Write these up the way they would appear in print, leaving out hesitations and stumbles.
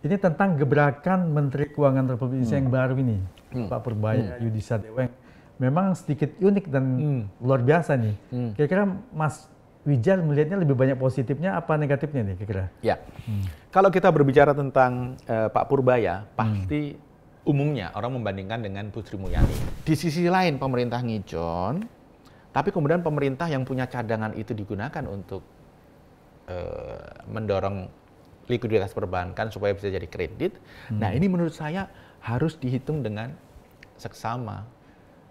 Ini tentang gebrakan Menteri Keuangan Republik Indonesia yang baru ini, Pak Purbaya Yudi Sadewa. Memang sedikit unik dan luar biasa nih. Kira-kira Mas Wijal melihatnya lebih banyak positifnya apa negatifnya nih kira-kira? Ya, kalau kita berbicara tentang Pak Purbaya, pasti umumnya orang membandingkan dengan Bu Sri Mulyani. Di sisi lain pemerintah ngijon, tapi kemudian pemerintah yang punya cadangan itu digunakan untuk mendorong likuiditas perbankan supaya bisa jadi kredit. Nah, ini menurut saya harus dihitung dengan seksama.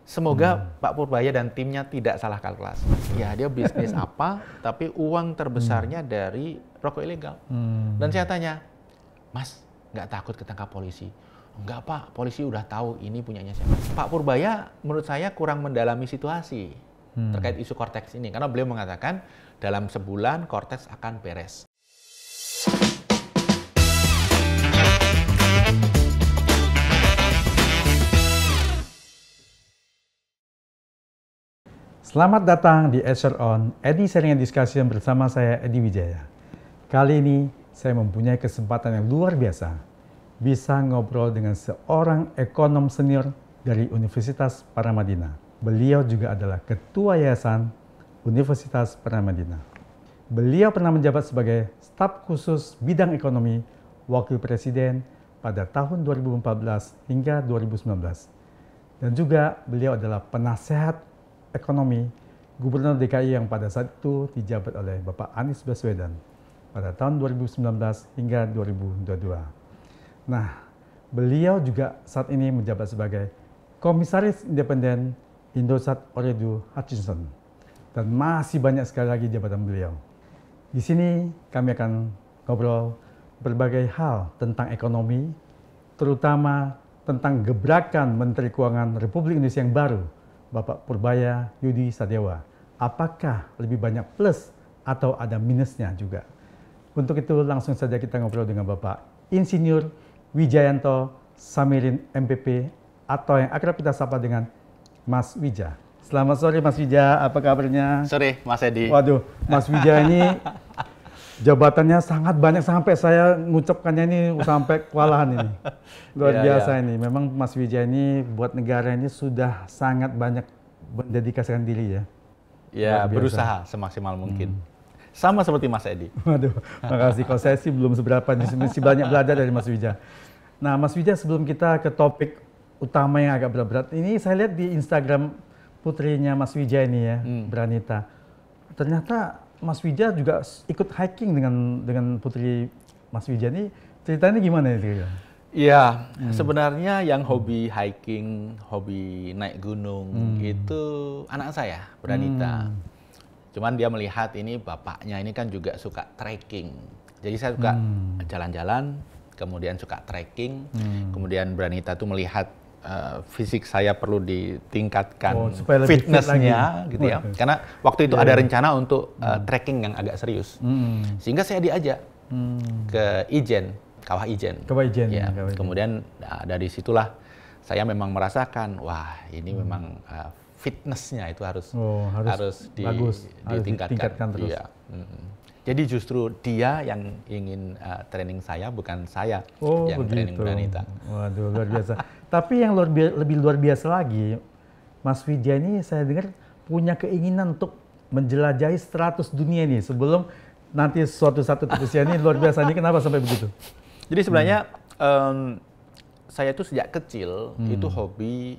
Semoga Pak Purbaya dan timnya tidak salah kalkulasi. Ya, dia bisnis apa, tapi uang terbesarnya dari rokok ilegal. Dan saya tanya, Mas, nggak takut ketangkap polisi? Enggak, Pak, polisi udah tahu ini punyanya siapa. Pak Purbaya menurut saya kurang mendalami situasi terkait isu Cortex ini. Karena beliau mengatakan dalam sebulan Cortex akan beres. Selamat datang di Azure On, edisi sharing discussion bersama saya Edi Wijaya. Kali ini saya mempunyai kesempatan yang luar biasa, bisa ngobrol dengan seorang ekonom senior dari Universitas Paramadina. Beliau juga adalah Ketua Yayasan Universitas Paramadina. Beliau pernah menjabat sebagai staf khusus bidang ekonomi Wakil Presiden pada tahun 2014 hingga 2019. Dan juga beliau adalah penasehat ekonomi Gubernur DKI yang pada saat itu dijabat oleh Bapak Anies Baswedan pada tahun 2019 hingga 2022. Nah, beliau juga saat ini menjabat sebagai Komisaris Independen Indosat Ooredoo Hutchison dan masih banyak sekali lagi jabatan beliau. Di sini kami akan ngobrol berbagai hal tentang ekonomi, terutama tentang gebrakan Menteri Keuangan Republik Indonesia yang baru, Bapak Purbaya Yudi Sadewa. Apakah lebih banyak plus atau ada minusnya juga? Untuk itu langsung saja kita ngobrol dengan Bapak Insinyur Wijayanto Samirin MPP atau yang akrab kita sapa dengan Mas Wija. Selamat sore Mas Wija, apa kabarnya? Sore Mas Edi. Waduh, Mas Wija ini jabatannya sangat banyak sampai saya ngucapkannya ini sampai kewalahan ini. Luar biasa ini. Memang Mas Wija ini buat negara ini sudah sangat banyak mendedikasikan diri ya. Ya, berusaha semaksimal mungkin. Sama seperti Mas Edi. Waduh, makasih. Kalau saya sih belum seberapa, masih banyak belajar dari Mas Wija. Nah, Mas Wija, sebelum kita ke topik utama yang agak berat-berat, ini saya lihat di Instagram putrinya Mas Wija ini ya, Branita. Ternyata Mas Wija juga ikut hiking dengan putri Mas Wija ini. Ceritanya gimana ya? Iya, sebenarnya yang hobi hiking, hobi naik gunung itu anak saya, Branita. Cuman dia melihat ini bapaknya ini kan juga suka trekking. Jadi saya suka jalan-jalan, kemudian suka trekking, kemudian Branita tuh melihat fisik saya perlu ditingkatkan fitnessnya gitu ya. Karena waktu itu ada rencana untuk trekking yang agak serius. Sehingga saya diajak ke Ijen, Kawah Ijen. Kawah Ijen. Ya. Kemudian dari situlah saya memang merasakan, wah ini memang fitnessnya itu harus ditingkatkan terus. Ya. Jadi justru dia yang ingin training saya, bukan saya yang training Branita. Waduh, luar biasa. Tapi yang lebih luar biasa lagi, Mas Wija ini saya dengar punya keinginan untuk menjelajahi 100 dunia nih sebelum nanti suatu saat usia ini. Luar biasa ini, kenapa sampai begitu? Jadi sebenarnya saya itu sejak kecil itu hobi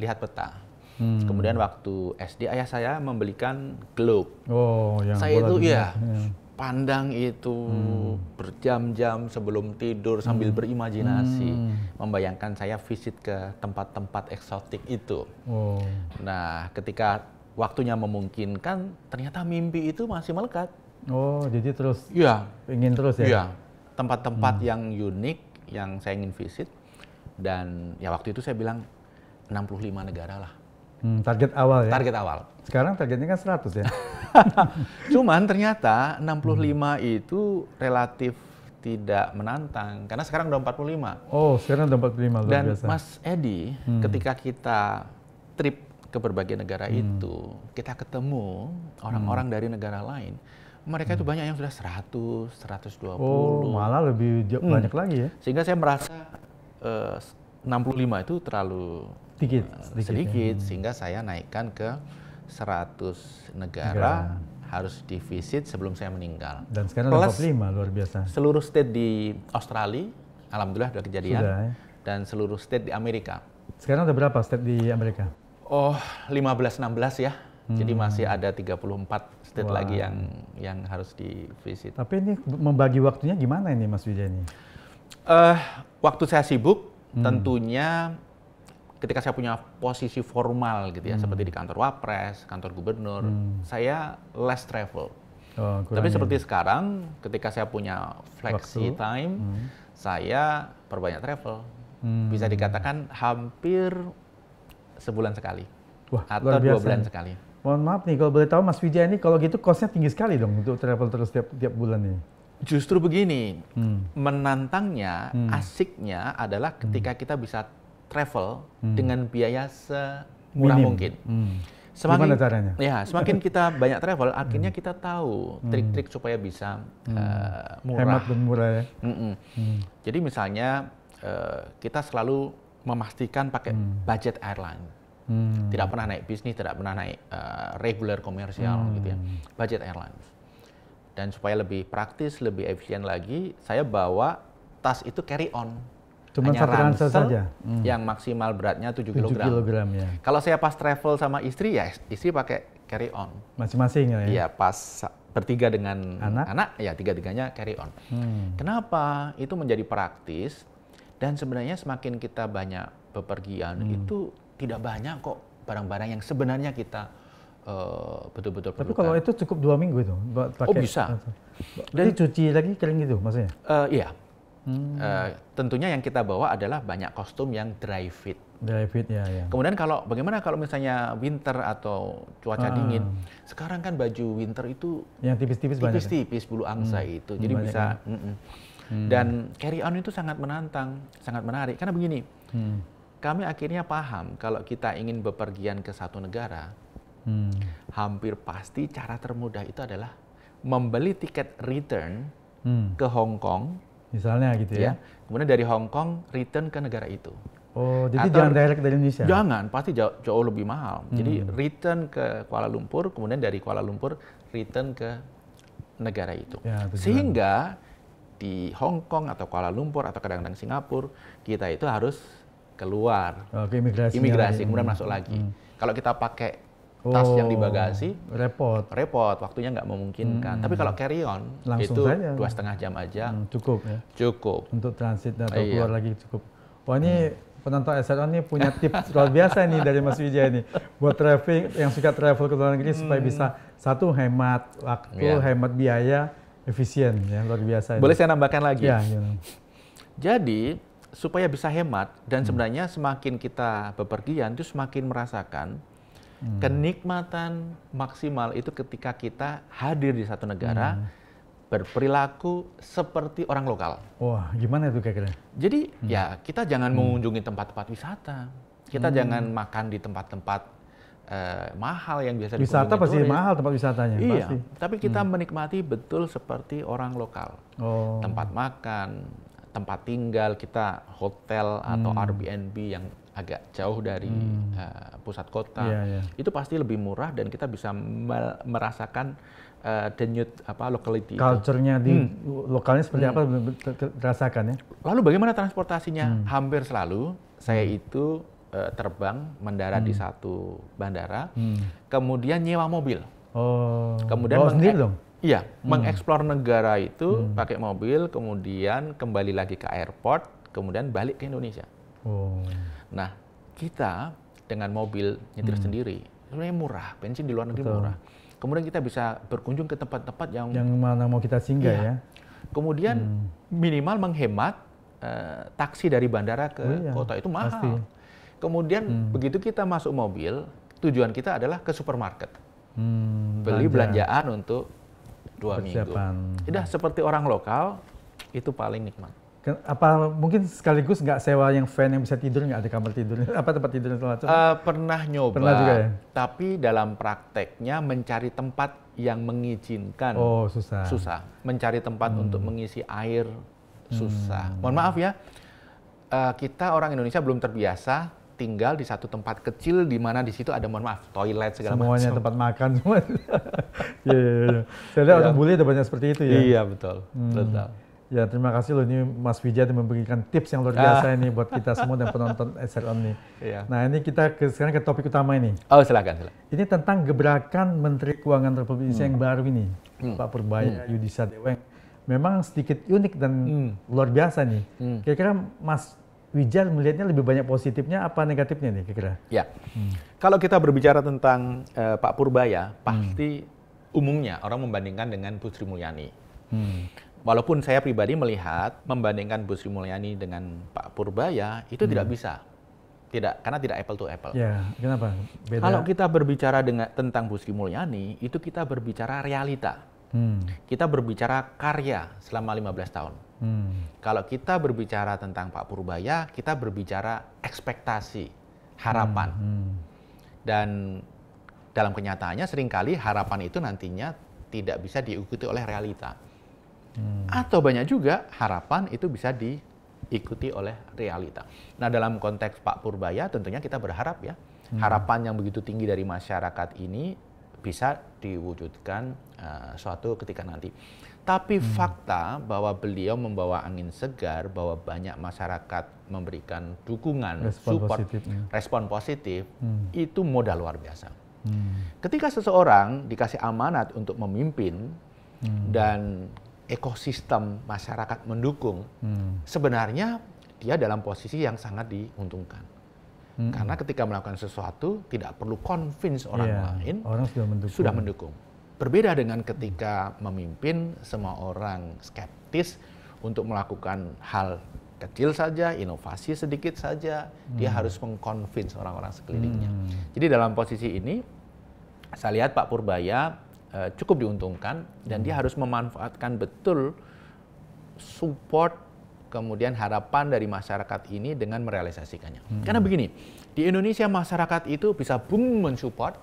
lihat peta. Kemudian waktu SD ayah saya membelikan globe. Oh, yang saya itu pandang itu berjam-jam sebelum tidur sambil berimajinasi, membayangkan saya visit ke tempat-tempat eksotik itu. Nah, ketika waktunya memungkinkan, ternyata mimpi itu masih melekat. Oh, jadi terus ingin terus ya? Iya, tempat-tempat yang unik yang saya ingin visit. Dan ya waktu itu saya bilang 65 negara lah. Target awal ya? Target awal. Sekarang targetnya kan 100 ya? Cuman ternyata 65 itu relatif tidak menantang. Karena sekarang udah 45. Oh, sekarang udah 45, luar Dan biasa. Mas Edi, ketika kita trip ke berbagai negara itu, kita ketemu orang-orang dari negara lain. Mereka itu banyak yang sudah 100, 120. Oh, malah lebih banyak lagi ya? Sehingga saya merasa 65 itu terlalu sedikit, sehingga saya naikkan ke 100 negara harus divisit sebelum saya meninggal. Dan sekarang plus 45, luar biasa. Seluruh state di Australia, alhamdulillah sudah kejadian. Sudah, ya? Dan seluruh state di Amerika. Sekarang ada berapa state di Amerika? Oh, 15-16 ya. Jadi masih ada 34 state lagi yang harus divisit. Tapi ini membagi waktunya gimana ini Mas Wijaya ini? Waktu saya sibuk, tentunya ketika saya punya posisi formal gitu ya, seperti di kantor Wapres, kantor gubernur, saya less travel. Tapi seperti sekarang, ketika saya punya flexi time, saya perbanyak travel. Bisa dikatakan hampir sebulan sekali. Wah, atau 2 bulan sekali. Mohon maaf nih, kalau boleh tahu Mas Wijaya ini kalau gitu cost-nya tinggi sekali dong untuk travel terus tiap bulan ini. Justru begini, menantangnya, asiknya adalah ketika kita bisa travel dengan biaya semurah mungkin. Gimana caranya? Ya, semakin kita banyak travel, akhirnya kita tahu trik-trik supaya bisa murah. Hemat dan murah ya. Jadi misalnya kita selalu memastikan pakai budget airline. Tidak pernah naik bisnis, tidak pernah naik regular komersial gitu ya. Budget airlines. Dan supaya lebih praktis, lebih efisien lagi, saya bawa tas itu carry on. Cuma satu ransel saja? Yang maksimal beratnya 7 kg. Ya. Kalau saya pas travel sama istri, ya istri pakai carry on. Masing-masing ya? Iya, pas bertiga dengan anak ya tiga-tiganya carry on. Kenapa? Itu menjadi praktis, dan sebenarnya semakin kita banyak bepergian, itu tidak banyak kok barang-barang yang sebenarnya kita betul-betul perlukan. Tapi kalau itu cukup 2 minggu itu? Oh bisa. Dan cuci lagi kering gitu maksudnya? Iya. Tentunya yang kita bawa adalah banyak kostum yang dry fit. Dry fit ya. Kemudian bagaimana kalau misalnya winter atau cuaca dingin? Sekarang kan baju winter itu yang tipis-tipis banyak. Tipis-tipis bulu angsa itu. Jadi bisa. Dan carry on itu sangat menantang, sangat menarik. Karena begini, kami akhirnya paham kalau kita ingin bepergian ke satu negara, hampir pasti cara termudah itu adalah membeli tiket return ke Hong Kong. Misalnya gitu ya. Kemudian dari Hong Kong return ke negara itu. Oh, jadi jangan direct dari Indonesia? Jangan, pasti jauh lebih mahal. Jadi return ke Kuala Lumpur, kemudian dari Kuala Lumpur return ke negara itu. Ya, sehingga di Hong Kong atau Kuala Lumpur atau kadang-kadang Singapura, kita itu harus keluar. Ke imigrasi, kemudian masuk lagi. Kalau kita pakai tas yang di bagasi, repot, waktunya nggak memungkinkan. Tapi kalau carry on, langsung itu 2,5 jam aja. Cukup ya? Cukup. Untuk transit atau keluar lagi cukup. Wah ini penonton SRO ini punya tips luar biasa nih dari Mas Wijaya nih. Buat traveling, yang suka travel ke luar negeri supaya bisa satu hemat waktu, hemat biaya, efisien ya, luar biasa. Boleh saya nambahkan lagi? Ya, Jadi supaya bisa hemat dan sebenarnya semakin kita bepergian itu semakin merasakan kenikmatan maksimal itu ketika kita hadir di satu negara berperilaku seperti orang lokal. Wah, gimana itu kira-kira? Jadi ya kita jangan mengunjungi tempat-tempat wisata, kita jangan makan di tempat-tempat mahal yang biasa dikunjungi wisata pasti mahal tempat wisatanya. Iya, pasti. Tapi kita menikmati betul seperti orang lokal. Tempat makan, tempat tinggal, kita hotel atau Airbnb yang agak jauh dari pusat kota, itu pasti lebih murah dan kita bisa merasakan denyut locality. Culture-nya di lokalnya seperti apa dirasakan ya. Lalu bagaimana transportasinya? Hampir selalu saya itu terbang mendarat di satu bandara, kemudian nyewa mobil. Kemudian sendiri dong? Iya, mengeksplor negara itu pakai mobil, kemudian kembali lagi ke airport, kemudian balik ke Indonesia. Nah, kita dengan mobil nyetir sendiri, sebenarnya murah, bensin di luar negeri murah. Kemudian kita bisa berkunjung ke tempat-tempat yang mana mau kita singgah ya. Kemudian minimal menghemat taksi dari bandara ke kota itu mahal. Pasti. Kemudian begitu kita masuk mobil, tujuan kita adalah ke supermarket. Beli belanjaan untuk 2 minggu. Udah seperti orang lokal, itu paling nikmat. Apa mungkin sekaligus nggak sewa yang van yang bisa tidur, nggak ada kamar tidur, apa tempat tidur segala macam? Pernah nyoba, Pernah juga ya? tapi dalam prakteknya mencari tempat yang mengizinkan susah. Mencari tempat untuk mengisi air susah. Mohon maaf ya, kita orang Indonesia belum terbiasa tinggal di satu tempat kecil di mana di situ ada, mohon maaf, toilet segala macam. Semuanya tempat makan semua. Iya. Saya lihat orang bule ada banyak seperti itu ya. Iya betul. Betul. Ya, terima kasih loh, ini Mas Wijaya memberikan tips yang luar biasa ini buat kita semua dan penonton SRON nih. Iya. Nah, ini kita sekarang ke topik utama ini. Oh, silakan. Ini tentang gebrakan Menteri Keuangan Republik Indonesia yang baru ini, Pak Purbaya Yudhistira Deweng. Memang sedikit unik dan luar biasa nih. Kira-kira Mas Wijaya melihatnya lebih banyak positifnya apa negatifnya nih kira-kira? Ya, kalau kita berbicara tentang Pak Purbaya, pasti umumnya orang membandingkan dengan Bu Sri Mulyani. Walaupun saya pribadi melihat membandingkan Bu Sri Mulyani dengan Pak Purbaya itu tidak bisa, karena tidak apple to apple. Ya, kenapa? Beda. Kalau kita berbicara tentang Bu Sri Mulyani, itu kita berbicara realita. Kita berbicara karya selama 15 tahun. Kalau kita berbicara tentang Pak Purbaya, kita berbicara ekspektasi, harapan. Dan dalam kenyataannya seringkali harapan itu nantinya tidak bisa diikuti oleh realita. Atau banyak juga harapan itu bisa diikuti oleh realita. Nah, dalam konteks Pak Purbaya tentunya kita berharap ya, harapan yang begitu tinggi dari masyarakat ini bisa diwujudkan suatu ketika nanti. Tapi fakta bahwa beliau membawa angin segar, bahwa banyak masyarakat memberikan dukungan, respon positif, itu modal luar biasa. Ketika seseorang dikasih amanat untuk memimpin dan ekosistem masyarakat mendukung, sebenarnya dia dalam posisi yang sangat diuntungkan. Karena ketika melakukan sesuatu tidak perlu convince orang lain, orang sudah mendukung. Berbeda dengan ketika memimpin, semua orang skeptis untuk melakukan hal kecil saja, inovasi sedikit saja, dia harus mengconvince orang-orang sekelilingnya. Jadi dalam posisi ini, saya lihat Pak Purbaya cukup diuntungkan dan dia harus memanfaatkan betul support kemudian harapan dari masyarakat ini dengan merealisasikannya. Karena begini, di Indonesia masyarakat itu bisa boom mensupport,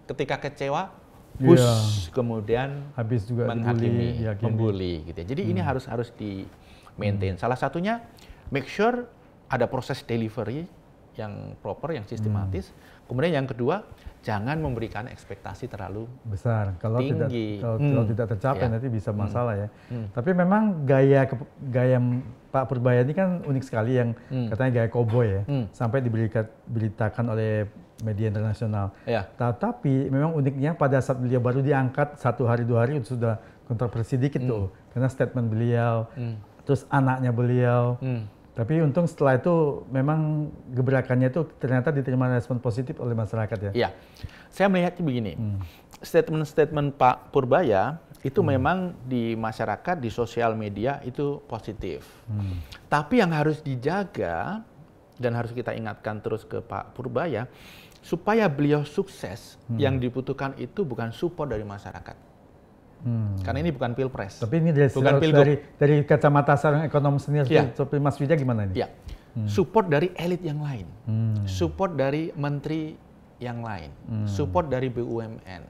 ketika kecewa push kemudian habis juga menghakimi, membuli gitu ya. Jadi ini harus di maintain. Salah satunya make sure ada proses delivery yang proper, yang sistematis. Kemudian yang kedua, jangan memberikan ekspektasi terlalu besar. Kalau tinggi. Kalau tidak tercapai nanti bisa masalah ya. Tapi memang gaya Pak Purbaya ini kan unik sekali, yang katanya gaya koboi ya. Sampai diberitakan oleh media internasional. Tapi memang uniknya pada saat beliau baru diangkat 1 hari 2 hari sudah kontroversi dikit tuh. Karena statement beliau, terus anaknya beliau. Tapi untung setelah itu memang gebrakannya itu ternyata diterima respon positif oleh masyarakat ya. Iya, saya melihatnya begini, statement-statement Pak Purbaya itu memang di masyarakat, di sosial media itu positif. Tapi yang harus dijaga dan harus kita ingatkan terus ke Pak Purbaya, supaya beliau sukses, yang dibutuhkan itu bukan support dari masyarakat. Karena ini bukan pilpres. Tapi ini dari kacamata seorang ekonom senior seperti Mas Wijaya gimana ini? Ya, support dari elit yang lain, support dari menteri yang lain, support dari BUMN.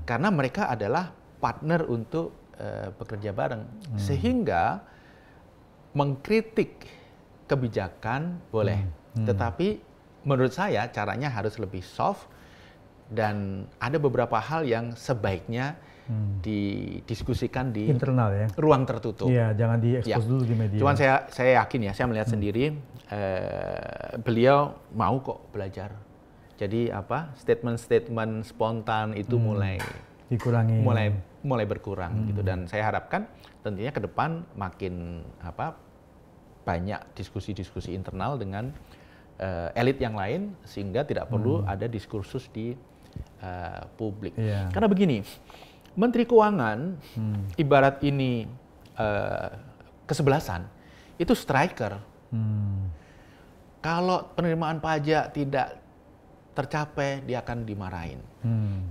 Karena mereka adalah partner untuk bekerja bareng, sehingga mengkritik kebijakan boleh, tetapi menurut saya caranya harus lebih soft dan ada beberapa hal yang sebaiknya didiskusikan di internal ya, ruang tertutup. Iya, jangan diekspos dulu di media. Cuman saya yakin ya, saya melihat sendiri beliau mau kok belajar. Jadi statement-statement spontan itu mulai dikurangi, mulai berkurang gitu. Dan saya harapkan tentunya ke depan makin banyak diskusi-diskusi internal dengan elit yang lain sehingga tidak perlu ada diskursus di publik. Karena begini, Menteri Keuangan ibarat ini kesebelasan, itu striker. Kalau penerimaan pajak tidak tercapai, dia akan dimarahin.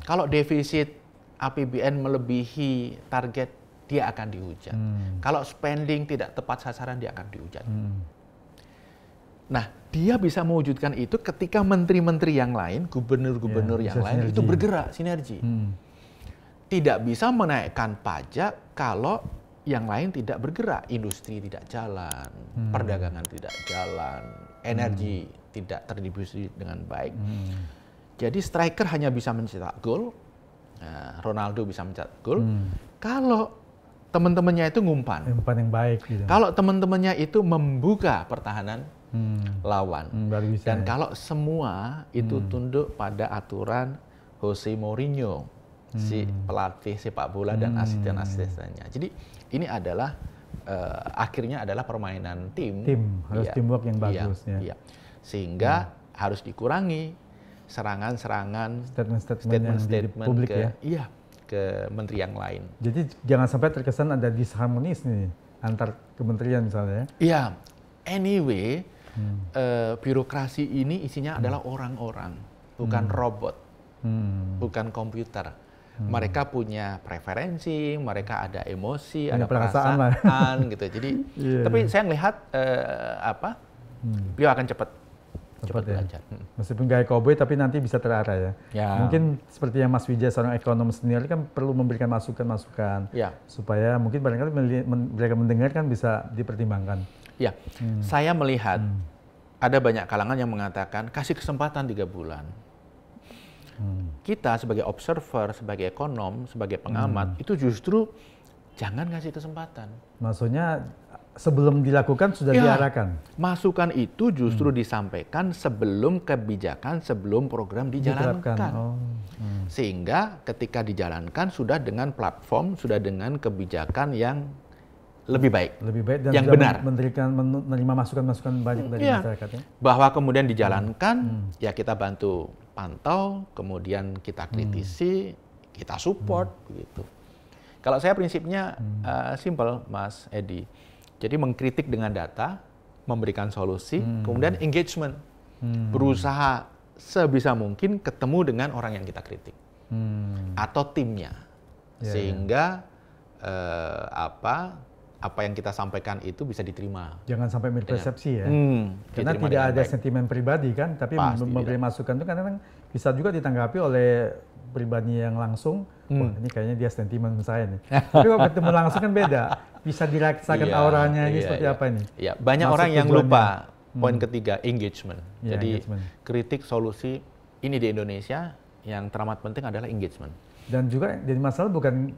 Kalau defisit APBN melebihi target, dia akan dihujat. Kalau spending tidak tepat sasaran, dia akan dihujat. Nah, dia bisa mewujudkan itu ketika menteri-menteri yang lain, gubernur-gubernur yang lain itu bergerak, sinergi. Tidak bisa menaikkan pajak kalau yang lain tidak bergerak. Industri tidak jalan, perdagangan tidak jalan, energi tidak terdistribusi dengan baik. Jadi striker hanya bisa mencetak gol, Ronaldo bisa mencetak gol, kalau teman-temannya itu ngumpan. Umpan yang baik. Gitu. Kalau teman-temannya itu membuka pertahanan lawan. Baru bisa, Dan kalau semua itu tunduk pada aturan Jose Mourinho, si pelatih sepak bola dan asisten-asistennya. Jadi ini adalah akhirnya adalah permainan tim. Harus teamwork yang bagus. Iya. Sehingga harus dikurangi serangan-serangan, statement-statement publik ke menteri yang lain. Jadi jangan sampai terkesan ada disharmonis nih antar kementerian misalnya. Iya. Anyway, birokrasi ini isinya adalah orang-orang, bukan robot, bukan komputer. Mereka punya preferensi, mereka ada emosi, ada perasaan gitu. Jadi, tapi saya melihat beliau akan cepat belajar. Meskipun gaya cowboy, tapi nanti bisa terarah ya. Mungkin seperti yang Mas Wijaya, seorang ekonom senior kan perlu memberikan masukan-masukan supaya mungkin barangkali mereka mendengar kan bisa dipertimbangkan. Ya, saya melihat ada banyak kalangan yang mengatakan kasih kesempatan 3 bulan. Kita sebagai observer, sebagai ekonom, sebagai pengamat, itu justru jangan kasih kesempatan. Maksudnya sebelum dilakukan sudah diarahkan? Masukan itu justru disampaikan sebelum kebijakan, sebelum program dijalankan. Sehingga ketika dijalankan sudah dengan platform, sudah dengan kebijakan yang lebih baik dan yang benar, menerima masukan-masukan banyak dari masyarakat ya? Bahwa kemudian dijalankan, ya kita bantu pantau, kemudian kita kritisi, kita support begitu. Kalau saya prinsipnya simple, Mas Edi. Jadi mengkritik dengan data, memberikan solusi, kemudian engagement, berusaha sebisa mungkin ketemu dengan orang yang kita kritik atau timnya, sehingga apa yang kita sampaikan itu bisa diterima. Jangan sampai berpersepsi ya. Karena tidak ada sentimen pribadi kan, tapi memberi masukan itu kadang-kadang bisa juga ditanggapi oleh pribadi yang langsung. Wah, ini kayaknya dia sentimen saya nih. Tapi kalau ketemu langsung kan beda. Bisa dirasakan auranya ini seperti apa ini. Iya, banyak orang yang lupa poin ketiga, engagement. Jadi kritik solusi ini di Indonesia yang teramat penting adalah engagement. Dan juga jadi masalah bukan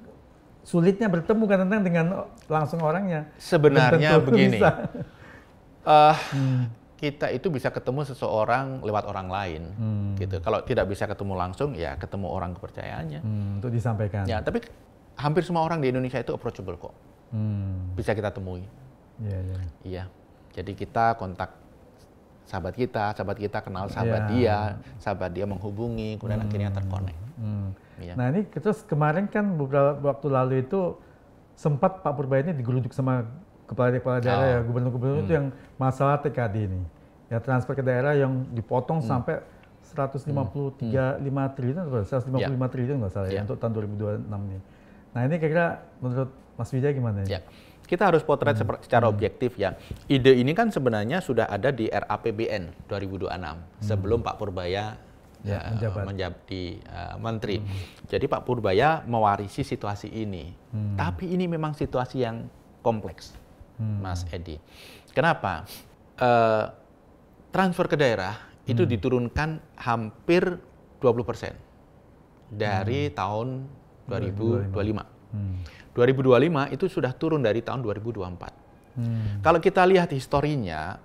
sulitnya bertemu kadang-kadang dengan langsung orangnya. Sebenarnya begini, kita itu bisa ketemu seseorang lewat orang lain, gitu. Kalau tidak bisa ketemu langsung, ya ketemu orang kepercayaannya. Untuk disampaikan. Ya, tapi hampir semua orang di Indonesia itu approachable kok. Bisa kita temui. Iya. Jadi kita kontak sahabat kita kenal sahabat dia menghubungi, kemudian akhirnya terkonek. Nah ini terus kemarin kan beberapa waktu lalu itu sempat Pak Purbaya ini digeruduk sama kepala daerah ya, gubernur-gubernur itu yang masalah TKD ini. Ya transfer ke daerah yang dipotong sampai 155 triliun nggak salah ya untuk tahun 2026 ini. Nah ini kira-kira menurut Mas Wijaya gimana ya? Kita harus potret secara objektif ya. Ide ini kan sebenarnya sudah ada di RAPBN 2026 sebelum Pak Purbaya menjadi menteri. Jadi Pak Purbaya mewarisi situasi ini. Tapi ini memang situasi yang kompleks, Mas Edi. Kenapa? Transfer ke daerah itu diturunkan hampir 20% dari tahun 2025. 2025 itu sudah turun dari tahun 2024. Kalau kita lihat historinya,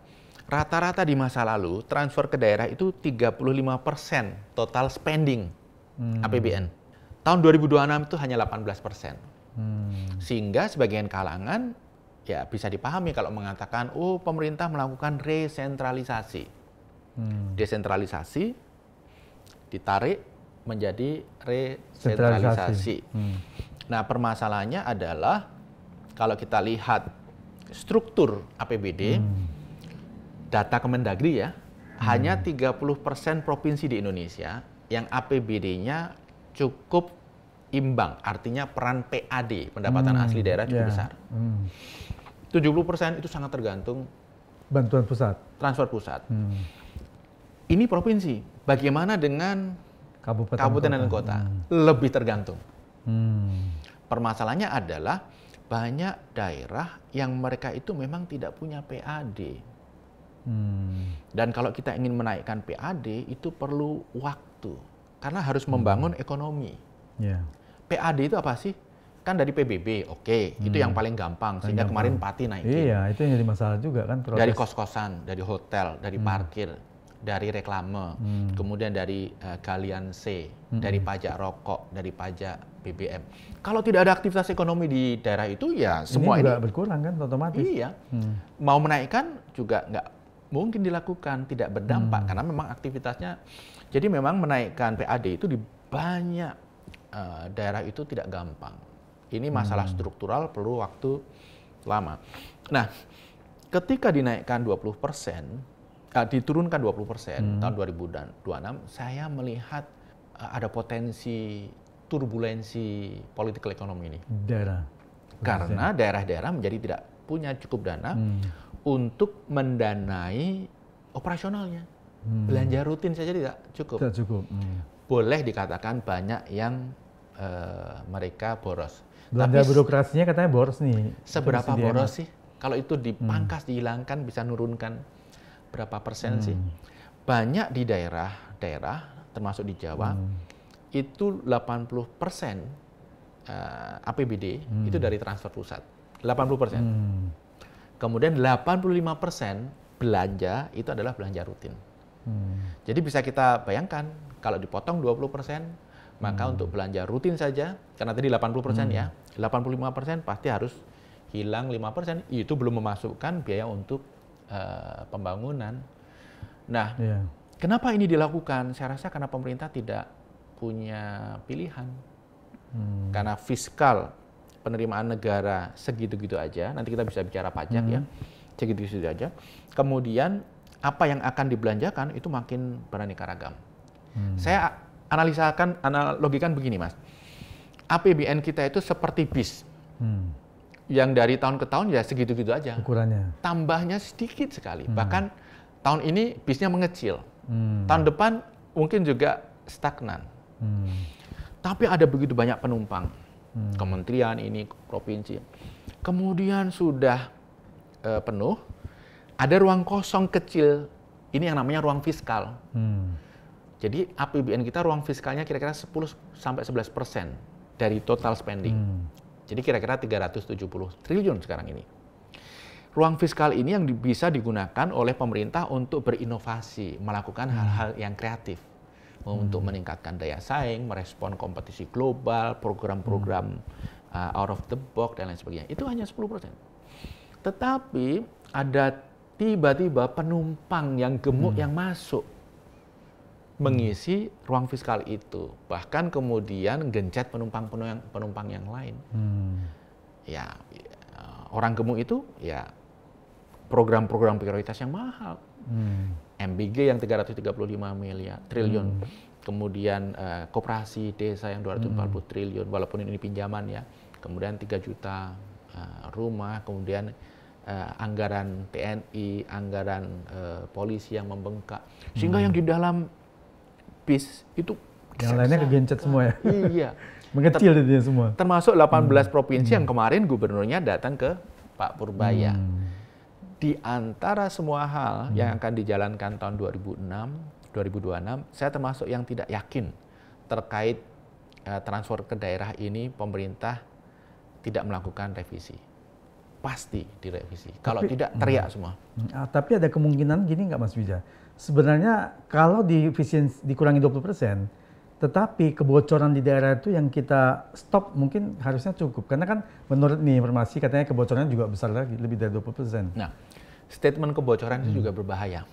rata-rata di masa lalu transfer ke daerah itu 35% total spending APBN. Tahun 2026 itu hanya 18%. Sehingga sebagian kalangan ya bisa dipahami kalau mengatakan, oh pemerintah melakukan resentralisasi. Desentralisasi ditarik menjadi resentralisasi. Nah permasalahannya adalah kalau kita lihat struktur APBD, data Kemendagri ya, hanya 30% provinsi di Indonesia yang APBD-nya cukup imbang, artinya peran PAD, pendapatan asli daerah cukup besar. 70% itu sangat tergantung bantuan pusat, transfer pusat. Ini provinsi, bagaimana dengan kabupaten dan kota? Lebih tergantung. Permasalahannya adalah banyak daerah yang mereka itu memang tidak punya PAD. Dan kalau kita ingin menaikkan PAD itu perlu waktu, karena harus membangun ekonomi. PAD itu apa sih? Kan dari PBB, oke, itu yang paling gampang, sehingga kemarin Pati naikin. Iya, itu yang jadi masalah juga kan. Dari kos-kosan, dari hotel, dari parkir, dari reklame, kemudian dari galian C, dari pajak rokok, dari pajak BBM. Kalau tidak ada aktivitas ekonomi di daerah itu, ya semua ini juga berkurang kan otomatis. Iya, mau menaikkan juga nggak mungkin dilakukan, tidak berdampak karena memang aktivitasnya. Jadi memang menaikkan PAD itu di banyak daerah itu tidak gampang. Ini masalah struktural, perlu waktu lama. Nah, ketika dinaikkan 20%, diturunkan 20% tahun 2026, saya melihat ada potensi turbulensi politik ekonomi ini. Karena daerah-daerah menjadi tidak punya cukup dana untuk mendanai operasionalnya. Belanja rutin saja tidak cukup. Boleh dikatakan banyak yang mereka boros. Belanja birokrasinya katanya boros nih. Seberapa boros sih? Kalau itu dipangkas, dihilangkan, bisa nurunkan berapa persen sih? Banyak di daerah-daerah, termasuk di Jawa, itu 80% APBD itu dari transfer pusat. 80%. Kemudian 85% belanja itu adalah belanja rutin. Jadi bisa kita bayangkan, kalau dipotong 20%, maka untuk belanja rutin saja, karena tadi 80% ya, 85% pasti harus hilang 5%, itu belum memasukkan biaya untuk pembangunan. Nah, kenapa ini dilakukan? Saya rasa karena pemerintah tidak punya pilihan. Karena fiskal penerimaan negara segitu-gitu aja, nanti kita bisa bicara pajak ya, segitu-gitu aja. Kemudian apa yang akan dibelanjakan itu makin beraneka ragam. Saya analogikan begini, Mas. APBN kita itu seperti bis. Yang dari tahun ke tahun ya segitu-gitu aja. Ukurannya. Tambahnya sedikit sekali. Bahkan tahun ini bisnya mengecil. Tahun depan mungkin juga stagnan. Tapi ada begitu banyak penumpang. Kementerian ini, provinsi. Kemudian sudah penuh, ada ruang kosong kecil. Ini yang namanya ruang fiskal. Jadi APBN kita ruang fiskalnya kira-kira 10-11% dari total spending. Jadi kira-kira 370 triliun sekarang ini. Ruang fiskal ini yang bisa digunakan oleh pemerintah untuk berinovasi, melakukan hal-hal yang kreatif. Untuk meningkatkan daya saing, merespon kompetisi global, program-program out of the box, dan lain sebagainya. Itu hanya 10%. Tetapi ada tiba-tiba penumpang yang gemuk yang masuk mengisi ruang fiskal itu, bahkan kemudian gencet penumpang yang lain. Ya, orang gemuk itu ya program-program prioritas yang mahal. MBG yang 335 miliar triliun, kemudian koperasi desa yang 240 triliun, walaupun ini pinjaman ya, kemudian 3 juta rumah, kemudian anggaran TNI, anggaran polisi yang membengkak, sehingga yang di dalam bis itu yang lainnya kegencet semua ya. Iya. Mengecil itu semua. Termasuk 18 provinsi yang kemarin gubernurnya datang ke Pak Purbaya. Di antara semua hal yang akan dijalankan tahun 2026, saya termasuk yang tidak yakin terkait transfer ke daerah ini pemerintah tidak melakukan revisi. Pasti direvisi. Kalau tidak teriak semua. Tapi ada kemungkinan gini nggak Mas Wija? Sebenarnya kalau dikurangi 20%, tetapi kebocoran di daerah itu yang kita stop mungkin harusnya cukup. Karena kan menurut nih informasi katanya kebocorannya juga besar lagi, lebih dari 20%. Nah, statement kebocoran itu juga berbahaya.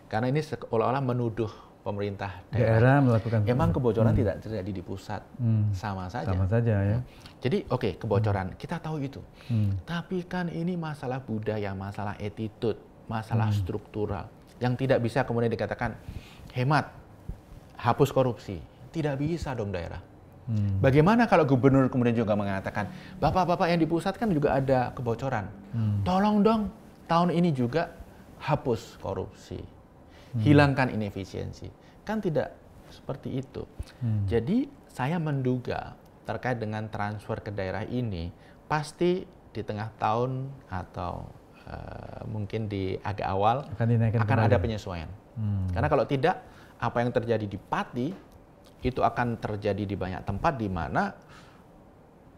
Karena ini seolah-olah menuduh pemerintah daerah melakukan. Emang kebocoran tidak terjadi di pusat, sama saja. Sama saja ya. Jadi oke, kebocoran, kita tahu itu. Tapi kan ini masalah budaya, masalah attitude, masalah struktural. Yang tidak bisa kemudian dikatakan hemat, hapus korupsi. Tidak bisa dong daerah. Bagaimana kalau gubernur kemudian juga mengatakan, bapak-bapak yang di pusat kan juga ada kebocoran. Tolong dong tahun ini juga hapus korupsi, hilangkan inefisiensi. Kan tidak seperti itu. Jadi saya menduga terkait dengan transfer ke daerah ini pasti di tengah tahun atau mungkin di agak awal akan ada penyesuaian. Karena kalau tidak, apa yang terjadi di Pati itu akan terjadi di banyak tempat di mana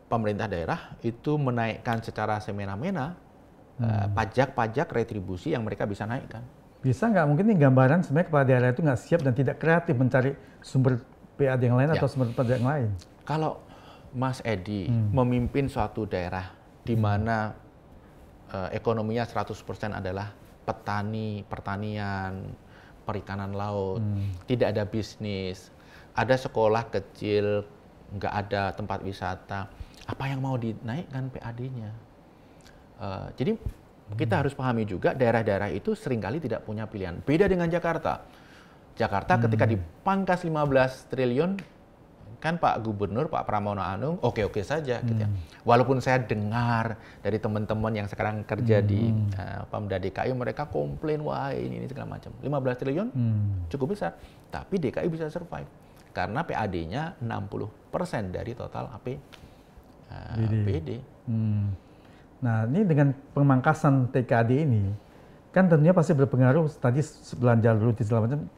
pemerintah daerah itu menaikkan secara semena-mena pajak-pajak retribusi yang mereka bisa naikkan. Bisa nggak mungkin nih gambaran sebenarnya kepala daerah itu nggak siap dan tidak kreatif mencari sumber PAD yang lain atau sumber pajak yang lain? Kalau Mas Edi memimpin suatu daerah di mana ekonominya 100% adalah petani, pertanian, perikanan laut, tidak ada bisnis, ada sekolah kecil, nggak ada tempat wisata, apa yang mau dinaikkan PAD-nya? Jadi kita harus pahami juga daerah-daerah itu seringkali tidak punya pilihan. Beda dengan Jakarta. Jakarta ketika dipangkas 15 triliun, kan Pak Gubernur, Pak Pramono Anung, oke-oke saja. Gitu ya. Walaupun saya dengar dari teman-teman yang sekarang kerja di Pemda DKI, mereka komplain, wah ini segala macam. 15 triliun cukup besar, tapi DKI bisa survive. Karena PAD-nya 60% dari total APBD. Nah, ini dengan pemangkasan TKD ini, kan tentunya pasti berpengaruh tadi belanja rutin segala macam,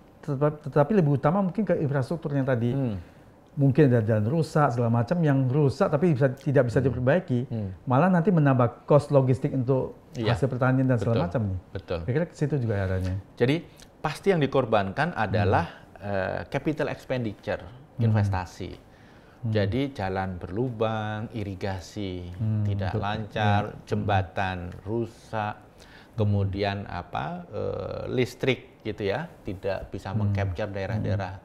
tetapi lebih utama mungkin ke infrastrukturnya tadi. Mungkin ada jalan rusak segala macam yang rusak tapi tidak bisa diperbaiki, malah nanti menambah cost logistik untuk hasil pertanian dan segala macam nih. Betul. Kira-kira ke situ juga arahnya. Jadi pasti yang dikorbankan adalah capital expenditure, investasi. Jadi jalan berlubang, irigasi tidak lancar, jembatan rusak, kemudian listrik gitu ya, tidak bisa mengcapture daerah-daerah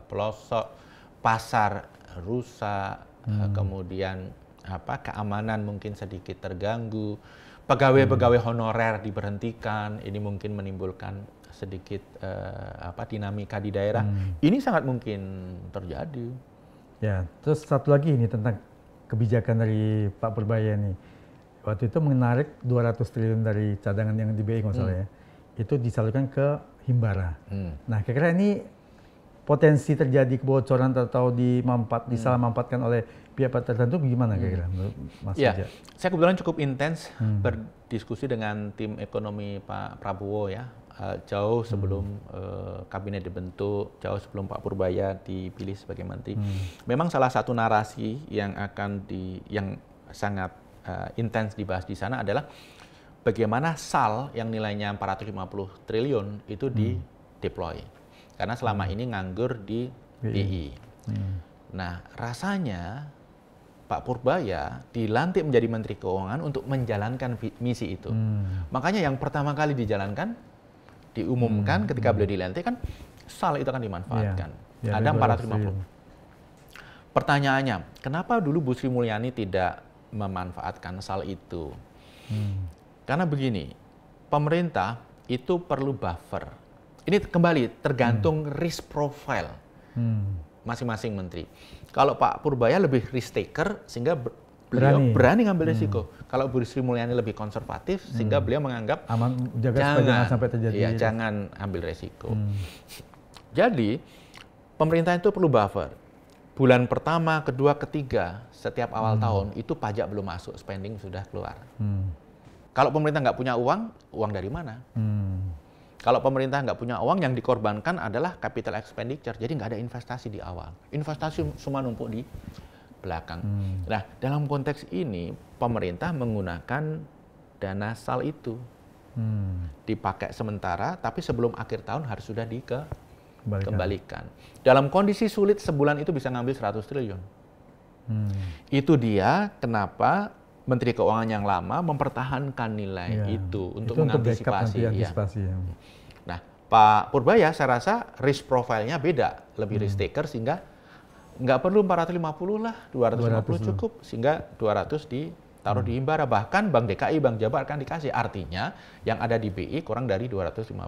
pelosok, pasar rusak, kemudian keamanan mungkin sedikit terganggu, pegawai-pegawai honorer diberhentikan, ini mungkin menimbulkan sedikit dinamika di daerah. Ini sangat mungkin terjadi. Ya, terus satu lagi ini tentang kebijakan dari Pak Purbaya nih. Waktu itu menarik 200 triliun dari cadangan yang di BI nggak salah ya. Itu disalurkan ke Himbara. Nah, kira-kira ini potensi terjadi kebocoran atau disalah manfaatkan oleh pihak tertentu gimana kira-kira menurut Mas ya, saya kebetulan cukup intens berdiskusi dengan tim ekonomi Pak Prabowo ya. Jauh sebelum kabinet dibentuk, jauh sebelum Pak Purbaya dipilih sebagai menteri. Memang salah satu narasi yang yang sangat intens dibahas di sana adalah bagaimana SAL yang nilainya 450 triliun itu di-deploy. Karena selama ini nganggur di BI. Nah, rasanya Pak Purbaya dilantik menjadi Menteri Keuangan untuk menjalankan misi itu. Makanya yang pertama kali diumumkan ketika beliau dilantik kan SAL itu akan dimanfaatkan. Ada 450. Pertanyaannya, kenapa dulu Bu Sri Mulyani tidak memanfaatkan SAL itu? Karena begini, pemerintah itu perlu buffer. Ini kembali tergantung risk profile masing-masing menteri. Kalau Pak Purbaya lebih risk taker sehingga beliau berani ngambil risiko. Kalau Bu Sri Mulyani lebih konservatif sehingga beliau menganggap jangan sampai terjadi. Ya, jangan ambil risiko. Jadi pemerintah itu perlu buffer. Bulan pertama, kedua, ketiga setiap awal tahun itu pajak belum masuk, spending sudah keluar. Kalau pemerintah nggak punya uang dari mana? Kalau pemerintah nggak punya uang, yang dikorbankan adalah capital expenditure. Jadi nggak ada investasi di awal. Investasi semua numpuk di belakang. Nah, dalam konteks ini pemerintah menggunakan dana SAL itu dipakai sementara, tapi sebelum akhir tahun harus sudah dikembalikan. Dalam kondisi sulit sebulan itu bisa ngambil 100 triliun. Itu dia kenapa Menteri Keuangan yang lama mempertahankan nilai itu untuk mengantisipasi. Nah, Pak Purbaya saya rasa risk profile-nya beda, lebih risk taker sehingga nggak perlu 450 lah, 250 cukup, sehingga 200 ditaruh di Himbara. Bahkan Bank DKI, Bank Jabar akan dikasih. Artinya yang ada di BI kurang dari 250.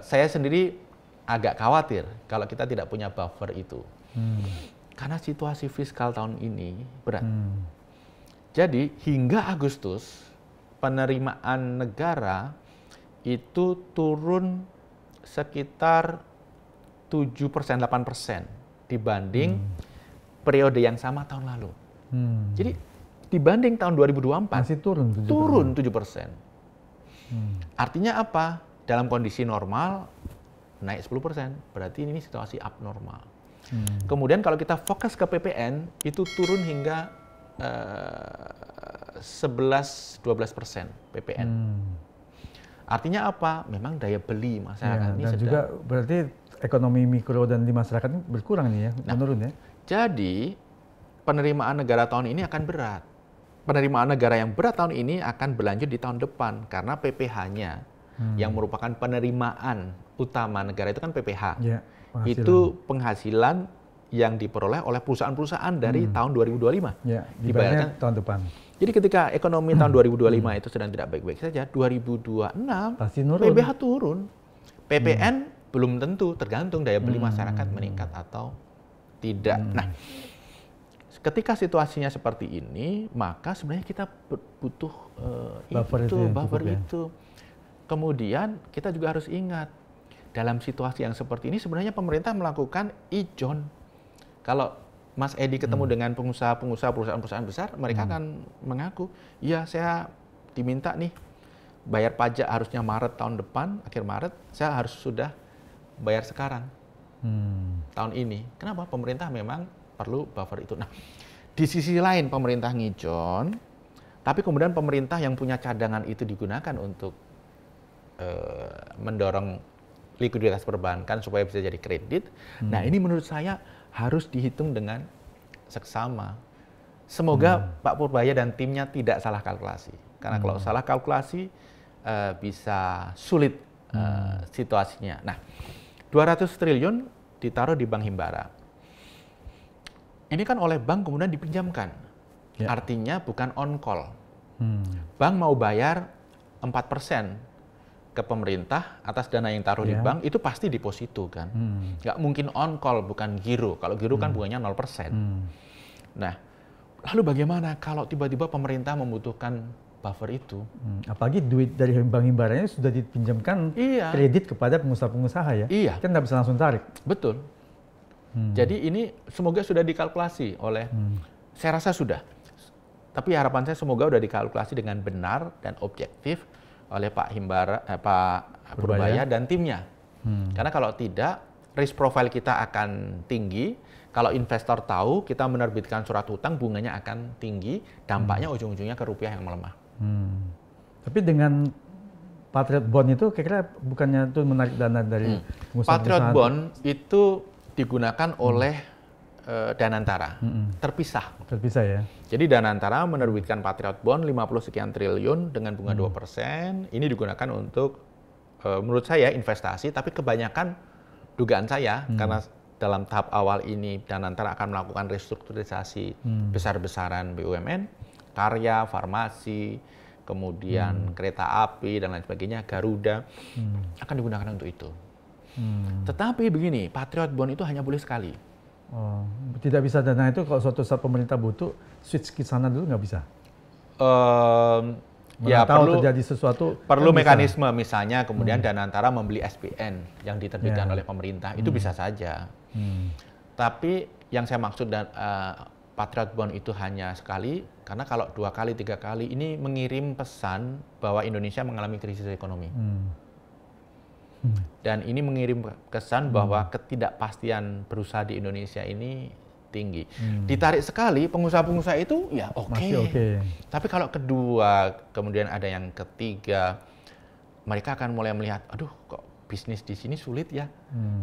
Saya sendiri agak khawatir kalau kita tidak punya buffer itu. Karena situasi fiskal tahun ini berat. Jadi hingga Agustus penerimaan negara itu turun sekitar 7%, 8% dibanding periode yang sama tahun lalu. Jadi dibanding tahun 2024 masih turun 7%. Turun 7%. Artinya apa? Dalam kondisi normal naik 10%. Berarti ini situasi abnormal. Kemudian kalau kita fokus ke PPN itu turun hingga 11-12% PPN. Artinya apa? Memang daya beli masyarakat ini dan sedang. juga berarti ekonomi mikro dan di masyarakat ini berkurang nih ya, menurun ya. Jadi penerimaan negara tahun ini akan berat. Penerimaan negara yang berat tahun ini akan berlanjut di tahun depan karena PPh-nya yang merupakan penerimaan utama negara itu kan PPh. Ya, itu penghasilan yang diperoleh oleh perusahaan-perusahaan dari tahun 2025. Ya, dibayarnya tahun depan. Jadi ketika ekonomi tahun 2025 itu sedang tidak baik-baik saja, 2026 pasti nurun. PPh turun. PPN belum tentu, tergantung daya beli masyarakat meningkat atau tidak. Nah, ketika situasinya seperti ini, maka sebenarnya kita butuh buffer itu. Kemudian kita juga harus ingat, dalam situasi yang seperti ini sebenarnya pemerintah melakukan ijon. Kalau Mas Edi ketemu dengan pengusaha-pengusaha perusahaan-perusahaan besar, mereka akan mengaku, iya saya diminta nih bayar pajak harusnya Maret tahun depan, akhir Maret, saya harus sudah bayar sekarang tahun ini. Kenapa? Pemerintah memang perlu buffer itu. Nah, di sisi lain pemerintah ngijon, tapi kemudian pemerintah yang punya cadangan itu digunakan untuk mendorong likuiditas perbankan supaya bisa jadi kredit. Nah, ini menurut saya harus dihitung dengan seksama. Semoga Pak Purbaya dan timnya tidak salah kalkulasi. Karena kalau salah kalkulasi bisa sulit situasinya. Nah, 200 triliun ditaruh di Bank Himbara. Ini kan oleh bank kemudian dipinjamkan. Ya. Artinya bukan on call. Bank mau bayar 4% ke pemerintah atas dana yang taruh di bank, itu pasti deposito kan. Nggak mungkin on call, bukan giro. Kalau giro kan bunganya 0%. Nah, lalu bagaimana kalau tiba-tiba pemerintah membutuhkan buffer itu? Apalagi duit dari Bank Himbaranya sudah dipinjamkan kredit kepada pengusaha-pengusaha ya? Iya. Kan nggak bisa langsung tarik. Betul. Jadi ini semoga sudah dikalkulasi oleh, saya rasa sudah. Tapi harapan saya semoga sudah dikalkulasi dengan benar dan objektif oleh Pak Purbaya dan timnya. Karena kalau tidak, risk profile kita akan tinggi. Kalau investor tahu kita menerbitkan surat hutang, bunganya akan tinggi. Dampaknya ujung-ujungnya ke rupiah yang melemah. Tapi dengan Patriot Bond itu kira-kira bukannya itu menarik dana dari pengusaha-pengusaha? Patriot Bond itu digunakan oleh Danantara, terpisah ya. Jadi Danantara menerbitkan Patriot Bond 50 sekian triliun dengan bunga 2%. Ini digunakan untuk menurut saya investasi, tapi kebanyakan dugaan saya karena dalam tahap awal ini Danantara akan melakukan restrukturisasi besar-besaran BUMN, karya, farmasi, kemudian kereta api dan lain sebagainya, Garuda akan digunakan untuk itu. Tetapi begini, Patriot Bond itu hanya boleh sekali. Oh, tidak bisa dana itu kalau suatu saat pemerintah butuh switch ke sana dulu nggak bisa? Ya perlu terjadi sesuatu. Perlu kan mekanisme bisa. Misalnya kemudian Danantara membeli SPN yang diterbitkan oleh pemerintah itu bisa saja. Tapi yang saya maksud Patriot Bond itu hanya sekali karena kalau 2 kali 3 kali ini mengirim pesan bahwa Indonesia mengalami krisis ekonomi. Dan ini mengirim kesan bahwa ketidakpastian berusaha di Indonesia ini tinggi. Ditarik sekali, pengusaha-pengusaha itu ya oke. Tapi kalau kedua, kemudian ada yang ketiga, mereka akan mulai melihat, aduh kok bisnis di sini sulit ya.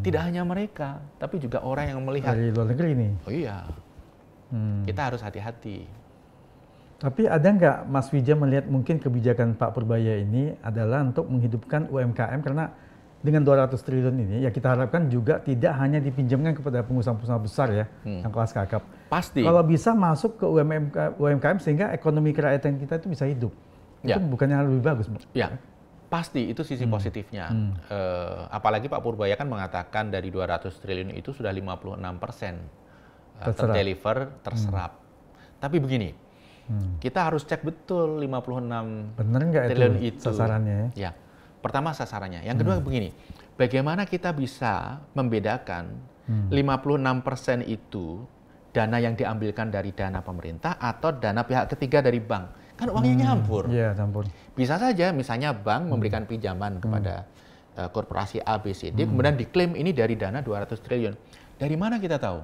Tidak hanya mereka, tapi juga orang yang melihat. Dari luar negeri nih? Oh iya, kita harus hati-hati. Tapi ada nggak Mas Wija melihat mungkin kebijakan Pak Purbaya ini adalah untuk menghidupkan UMKM karena dengan 200 triliun ini, ya kita harapkan juga tidak hanya dipinjamkan kepada pengusaha-pengusaha besar ya, yang kelas kakap. Pasti. Kalau bisa masuk ke UMKM sehingga ekonomi kerakyatan kita itu bisa hidup. Itu bukannya lebih bagus? Ya, pasti itu sisi positifnya. Apalagi Pak Purbaya kan mengatakan dari 200 triliun itu sudah 56% terdeliver, terserap. Tapi begini, kita harus cek betul 56 bener nggak triliun itu itu sasarannya? Ya, pertama sasarannya. Yang kedua begini, bagaimana kita bisa membedakan 56% itu dana yang diambilkan dari dana pemerintah atau dana pihak ketiga dari bank? Kan uangnya nyampur. Iya, campur. Bisa saja misalnya bank memberikan pinjaman kepada korporasi A, B, C, D, kemudian diklaim ini dari dana 200 triliun. Dari mana kita tahu?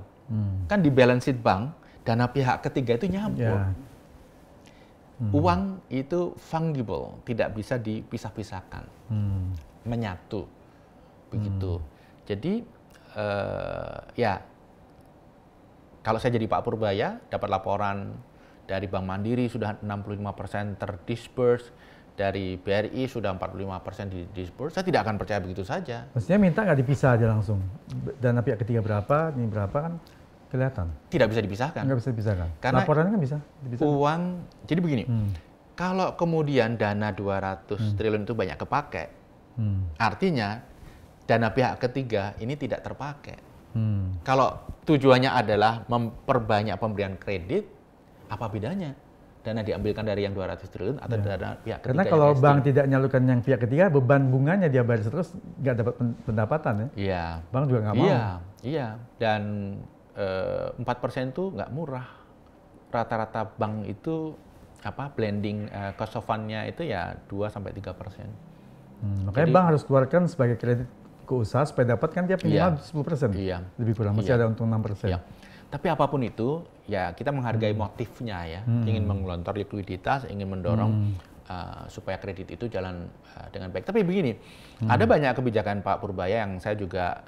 Kan di balance sheet bank, dana pihak ketiga itu nyampur. Ya. Uang itu fungible, tidak bisa dipisah-pisahkan, menyatu, begitu. Jadi ya, kalau saya jadi Pak Purbaya, dapat laporan dari Bank Mandiri sudah 65% terdisburse, dari BRI sudah 45% didisburse, saya tidak akan percaya begitu saja. Maksudnya minta nggak dipisah aja langsung? Dana pihak ketiga berapa, ini berapa kan kelihatan? Tidak bisa dipisahkan. Nggak bisa dipisahkan? Karena laporannya kan bisa dipisahkan? Uang, jadi begini, kalau kemudian dana 200 triliun itu banyak kepakai, artinya dana pihak ketiga ini tidak terpakai. Kalau tujuannya adalah memperbanyak pemberian kredit, apa bedanya? Dana diambilkan dari yang 200 triliun atau dana pihak ketiga? Karena kalau bank tidak nyalurkan yang pihak ketiga, beban bunganya dia bayar terus, nggak dapat pendapatan ya? Iya. Bank juga nggak mau. Iya. Dan 4% itu nggak murah. Rata-rata bank itu blending cost of fund-nya itu ya 2-3%. Makanya bank harus keluarkan sebagai kredit ke usaha supaya dapat kan dia minimal 10%. Iya. Lebih kurang, masih ada untung 6%. Iya. Tapi apapun itu, ya kita menghargai motifnya ya. Ingin menggelontor likuiditas, ingin mendorong supaya kredit itu jalan dengan baik. Tapi begini, ada banyak kebijakan Pak Purbaya yang saya juga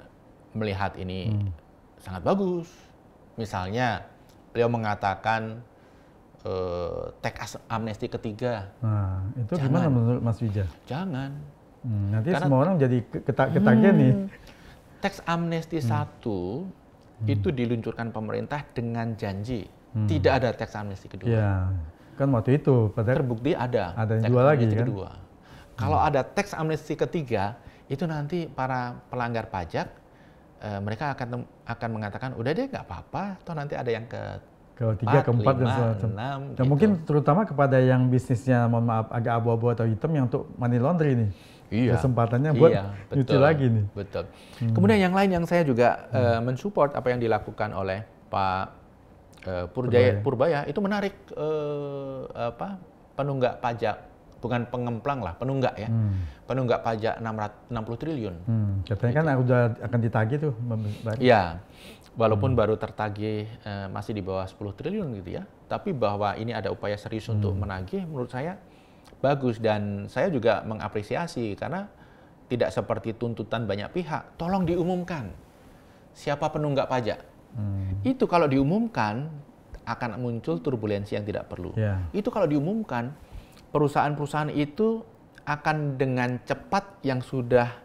melihat ini sangat bagus. Misalnya, beliau mengatakan tax amnesty ketiga. Nah, itu gimana menurut Mas Wija? Jangan. Nanti karena semua orang jadi ketagihan nih. Tax amnesty 1 itu diluncurkan pemerintah dengan janji tidak ada tax amnesty kedua. Ya, kan waktu itu terbukti ada yang dua lagi kan. Kedua. Kalau ada tax amnesty ketiga, itu nanti para pelanggar pajak mereka akan mengatakan udah deh nggak apa-apa, toh nanti ada yang ketiga, keempat dan semacam. Dan mungkin terutama kepada yang bisnisnya mohon maaf agak abu-abu atau hitam yang untuk money laundry nih. Iya. Kesempatannya buat nyuci lagi nih. Betul. Kemudian yang lain yang saya juga mensupport apa yang dilakukan oleh Pak Purbaya itu menarik penunggak pajak, bukan pengemplang lah, penunggak ya. Penunggak pajak 60 triliun. Katanya kan udah akan ditagih tuh. Iya. Walaupun baru tertagih masih di bawah 10 triliun gitu ya. Tapi bahwa ini ada upaya serius untuk menagih menurut saya bagus, dan saya juga mengapresiasi karena tidak seperti tuntutan banyak pihak. Tolong diumumkan siapa penunggak pajak. Itu kalau diumumkan akan muncul turbulensi yang tidak perlu. Itu kalau diumumkan, perusahaan-perusahaan itu akan dengan cepat yang sudah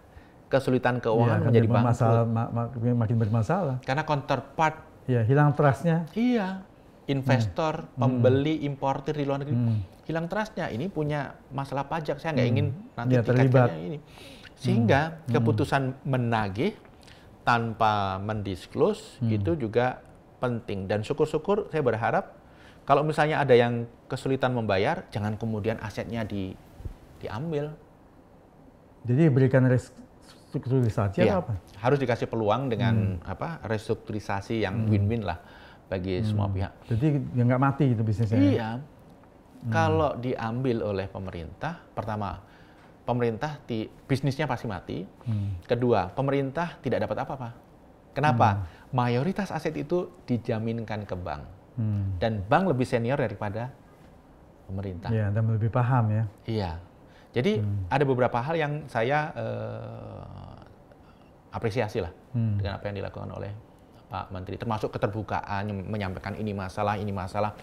kesulitan keuangan menjadi bangkrut. Makin bermasalah. Karena counterpart. Hilang trust-nya. Iya. Investor, pembeli, importir di luar negeri. Hilang trust-nya, ini punya masalah pajak, saya nggak ingin nanti terlibat ini. Sehingga keputusan menagih tanpa mendisclose itu juga penting. Dan syukur-syukur saya berharap kalau misalnya ada yang kesulitan membayar, jangan kemudian asetnya diambil. Jadi berikan restrukturisasi atau apa? Harus dikasih peluang dengan restrukturisasi yang win-win lah bagi semua pihak. Jadi nggak mati gitu bisnisnya? Iya. Kalau diambil oleh pemerintah, pertama, pemerintah bisnisnya pasti mati. Kedua, pemerintah tidak dapat apa-apa. Kenapa? Mayoritas aset itu dijaminkan ke bank. Dan bank lebih senior daripada pemerintah. Iya, dan lebih paham ya. Iya. Jadi ada beberapa hal yang saya apresiasi lah dengan apa yang dilakukan oleh Pak Menteri. Termasuk keterbukaan, menyampaikan ini masalah, ini masalah.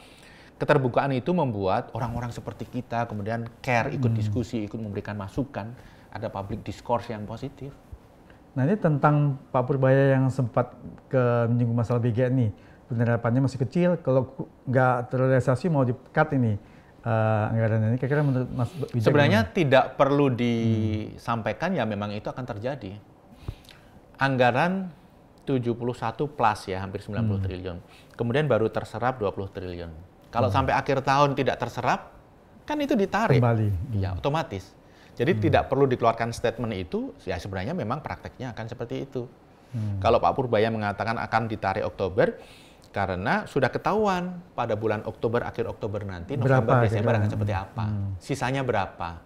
Keterbukaan itu membuat orang-orang seperti kita kemudian care, ikut diskusi, ikut memberikan masukan, ada public discourse yang positif. Nah ini tentang Pak Purbaya yang sempat menyinggung masalah BGN nih, penerapannya masih kecil, kalau nggak terrealisasi mau di-cut ini anggaran ini, kira-kira menurut Mas Wija sebenarnya gimana? Tidak perlu disampaikan, ya memang itu akan terjadi. Anggaran 71 plus ya, hampir 90 triliun. Kemudian baru terserap 20 triliun. Kalau sampai akhir tahun tidak terserap, kan itu ditarik. Kembali. Ya, otomatis. Jadi tidak perlu dikeluarkan statement itu, ya sebenarnya memang prakteknya akan seperti itu. Kalau Pak Purbaya mengatakan akan ditarik Oktober, karena sudah ketahuan pada bulan Oktober, akhir Oktober nanti, November, Desember akan seperti apa. Sisanya berapa.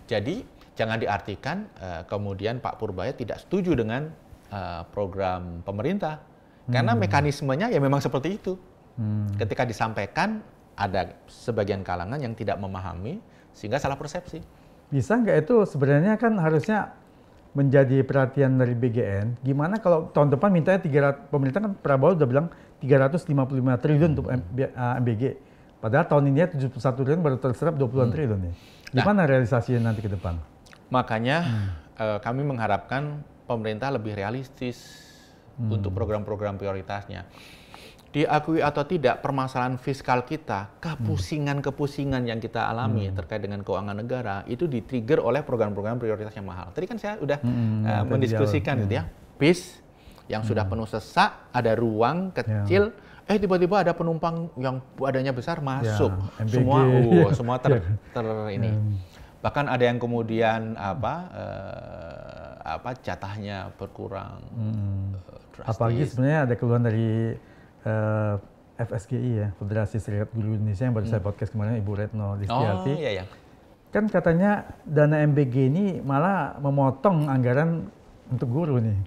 Jadi jangan diartikan kemudian Pak Purbaya tidak setuju dengan program pemerintah. Karena mekanismenya ya memang seperti itu. Ketika disampaikan, ada sebagian kalangan yang tidak memahami, sehingga salah persepsi. Bisa nggak itu sebenarnya kan harusnya menjadi perhatian dari BGN. Gimana kalau tahun depan mintanya 300, pemerintah kan Prabowo udah bilang 355 triliun untuk MBG. Padahal tahun ini 71 triliun baru terserap 20-an triliun ya. Gimana realisasinya nanti ke depan? Makanya kami mengharapkan pemerintah lebih realistis untuk program-program prioritasnya. Diakui atau tidak, permasalahan fiskal kita, kepusingan-kepusingan yang kita alami terkait dengan keuangan negara, itu di-trigger oleh program-program prioritas yang mahal. Tadi kan saya udah mendiskusikan gitu ya, bis yang sudah penuh sesak, ada ruang kecil, tiba-tiba ada penumpang yang badannya besar masuk, MBG. semua ini. Bahkan ada yang kemudian jatahnya berkurang. Apalagi sebenarnya ada keluhan dari FSGI ya, Federasi Serikat Guru Indonesia yang baru saya podcast kemarin, Ibu Retno Listiarti. Iya. Kan katanya dana MBG ini malah memotong anggaran untuk guru nih.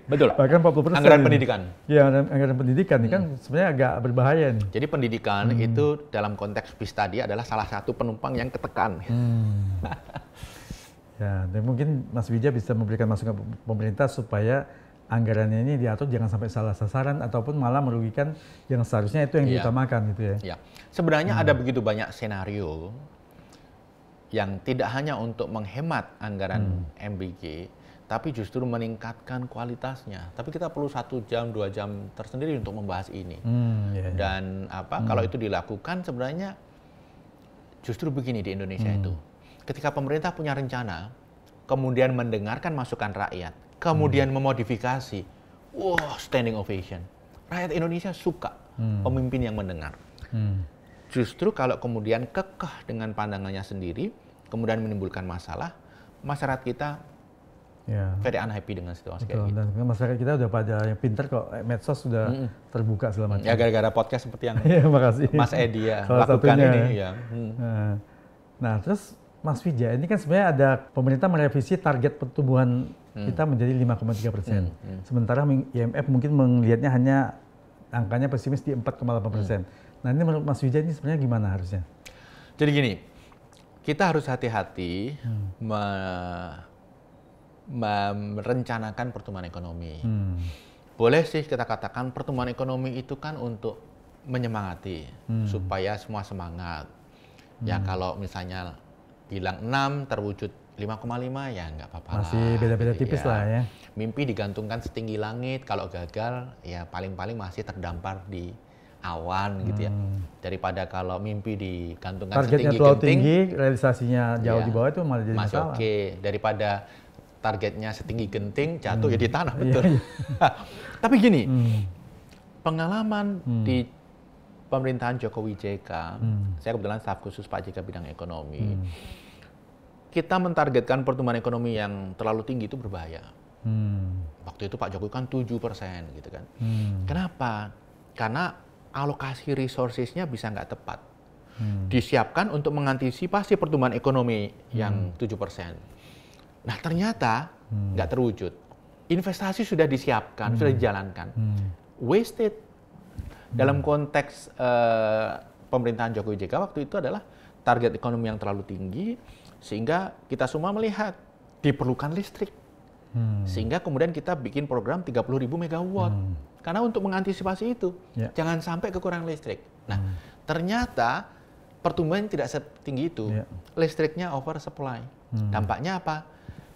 Betul. Bahkan 40%. Anggaran pendidikan. Ya, anggaran pendidikan ini kan sebenarnya agak berbahaya nih. Jadi pendidikan itu dalam konteks bis tadi adalah salah satu penumpang yang ketekan. Ya, dan mungkin Mas Wijaya bisa memberikan masukan pemerintah supaya anggarannya ini diatur jangan sampai salah sasaran ataupun malah merugikan yang seharusnya itu yang diutamakan gitu ya. Ya. Sebenarnya ada begitu banyak skenario yang tidak hanya untuk menghemat anggaran MBG, tapi justru meningkatkan kualitasnya. Tapi kita perlu 1 jam, 2 jam tersendiri untuk membahas ini. Dan kalau itu dilakukan sebenarnya justru begini di Indonesia itu. Ketika pemerintah punya rencana, kemudian mendengarkan masukan rakyat, kemudian memodifikasi, standing ovation. Rakyat Indonesia suka pemimpin yang mendengar. Justru kalau kemudian kekeh dengan pandangannya sendiri, kemudian menimbulkan masalah, masyarakat kita very unhappy dengan situasi kayak gitu. Dan masyarakat kita udah pada yang pintar kok, medsos sudah terbuka segala macam. Ya gara-gara podcast seperti yang makasih. Mas Edi ya lakukan ini. Ya. Nah, terus Mas Wijaya, ini kan sebenarnya ada pemerintah merevisi target pertumbuhan kita menjadi 5,3%. Sementara IMF mungkin melihatnya hanya angkanya pesimis di 4,8%. Nah, ini menurut Mas Wijaya ini sebenarnya gimana harusnya? Jadi gini, kita harus hati-hati merencanakan pertumbuhan ekonomi. Boleh sih kita katakan pertumbuhan ekonomi itu kan untuk menyemangati supaya semua semangat. Ya kalau misalnya bilang 6 terwujud 5,5 ya nggak apa-apa. Masih beda-beda tipis lah ya. Mimpi digantungkan setinggi langit, kalau gagal ya paling-paling masih terdampar di awan gitu ya. Daripada kalau mimpi digantungkan targetnya setinggi terlalu genting, tinggi, realisasinya jauh di bawah itu malah jadi masih masalah. oke. Daripada targetnya setinggi genting, jatuh ya di tanah, betul. Tapi gini, pengalaman di pemerintahan Jokowi JK, saya kebetulan staf khusus Pak JK bidang ekonomi, kita mentargetkan pertumbuhan ekonomi yang terlalu tinggi itu berbahaya. Waktu itu Pak Jokowi kan 7% gitu kan. Kenapa? Karena alokasi resources-nya bisa nggak tepat. Disiapkan untuk mengantisipasi pertumbuhan ekonomi yang 7%. Nah ternyata nggak terwujud. Investasi sudah disiapkan, sudah dijalankan. Wasted. Dalam konteks pemerintahan Jokowi JK waktu itu adalah target ekonomi yang terlalu tinggi, sehingga kita semua melihat diperlukan listrik. Sehingga kemudian kita bikin program 30.000 megawatt. Karena untuk mengantisipasi itu, jangan sampai kekurangan listrik. Nah, ternyata pertumbuhan tidak setinggi itu. Listriknya oversupply. Dampaknya apa?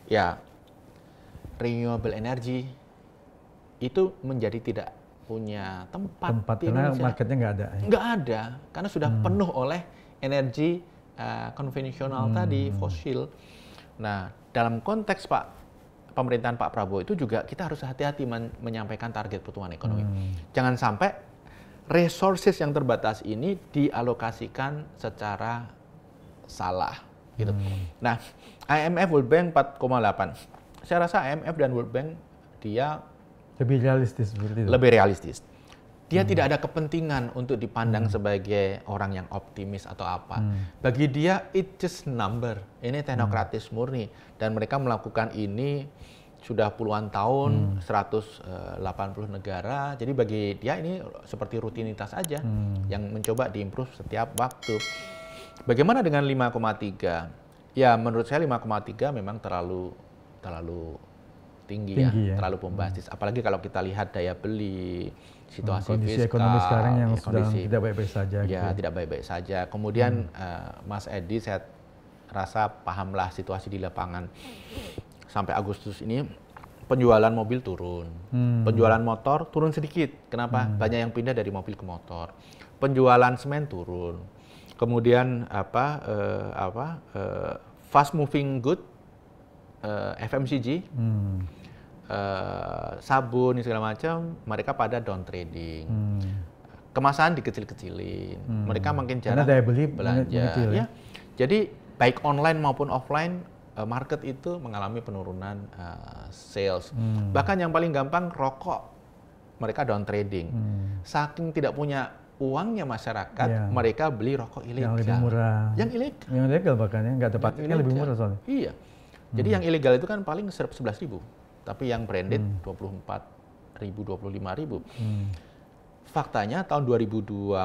Ya, renewable energy itu menjadi tidak punya tempat di karena Indonesia. marketnya nggak ada. Nggak ada, karena sudah penuh oleh energi konvensional tadi, fosil. Nah, dalam konteks Pak pemerintahan Pak Prabowo itu juga kita harus hati-hati menyampaikan target pertumbuhan ekonomi. Jangan sampai resources yang terbatas ini dialokasikan secara salah gitu. Nah, IMF World Bank 4,8. Saya rasa IMF dan World Bank dia lebih realistis seperti itu. Lebih realistis. Dia tidak ada kepentingan untuk dipandang sebagai orang yang optimis atau apa. Bagi dia, it just number. Ini teknokratis murni. Dan mereka melakukan ini sudah puluhan tahun, 180 negara. Jadi bagi dia ini seperti rutinitas aja yang mencoba diimprove setiap waktu. Bagaimana dengan 5,3? Ya, menurut saya 5,3 memang terlalu tinggi ya, terlalu bombastis. Apalagi kalau kita lihat daya beli, situasi kondisi fiskal, ekonomi sekarang yang sedang tidak baik-baik saja. Ya, tidak baik-baik saja. Kemudian Mas Edi, saya rasa pahamlah situasi di lapangan. Sampai Agustus ini penjualan mobil turun, penjualan motor turun sedikit. Kenapa? Banyak yang pindah dari mobil ke motor. Penjualan semen turun. Kemudian fast moving good, FMCG, sabun segala macam, mereka pada down trading. Kemasan dikecil-kecilin, mereka makin jarang daya beli belanja. Ya. Jadi baik online maupun offline, market itu mengalami penurunan sales. Bahkan yang paling gampang rokok, mereka down trading. Saking tidak punya uangnya masyarakat, mereka beli rokok ilegal. Yang lebih murah. Yang ilegal. Yang ilegal bahkan ya, nggak tepat. Ini lebih murah soalnya. Iya. Jadi yang ilegal itu kan paling 11.000, tapi yang branded 24.000, 25.000. Faktanya tahun 2020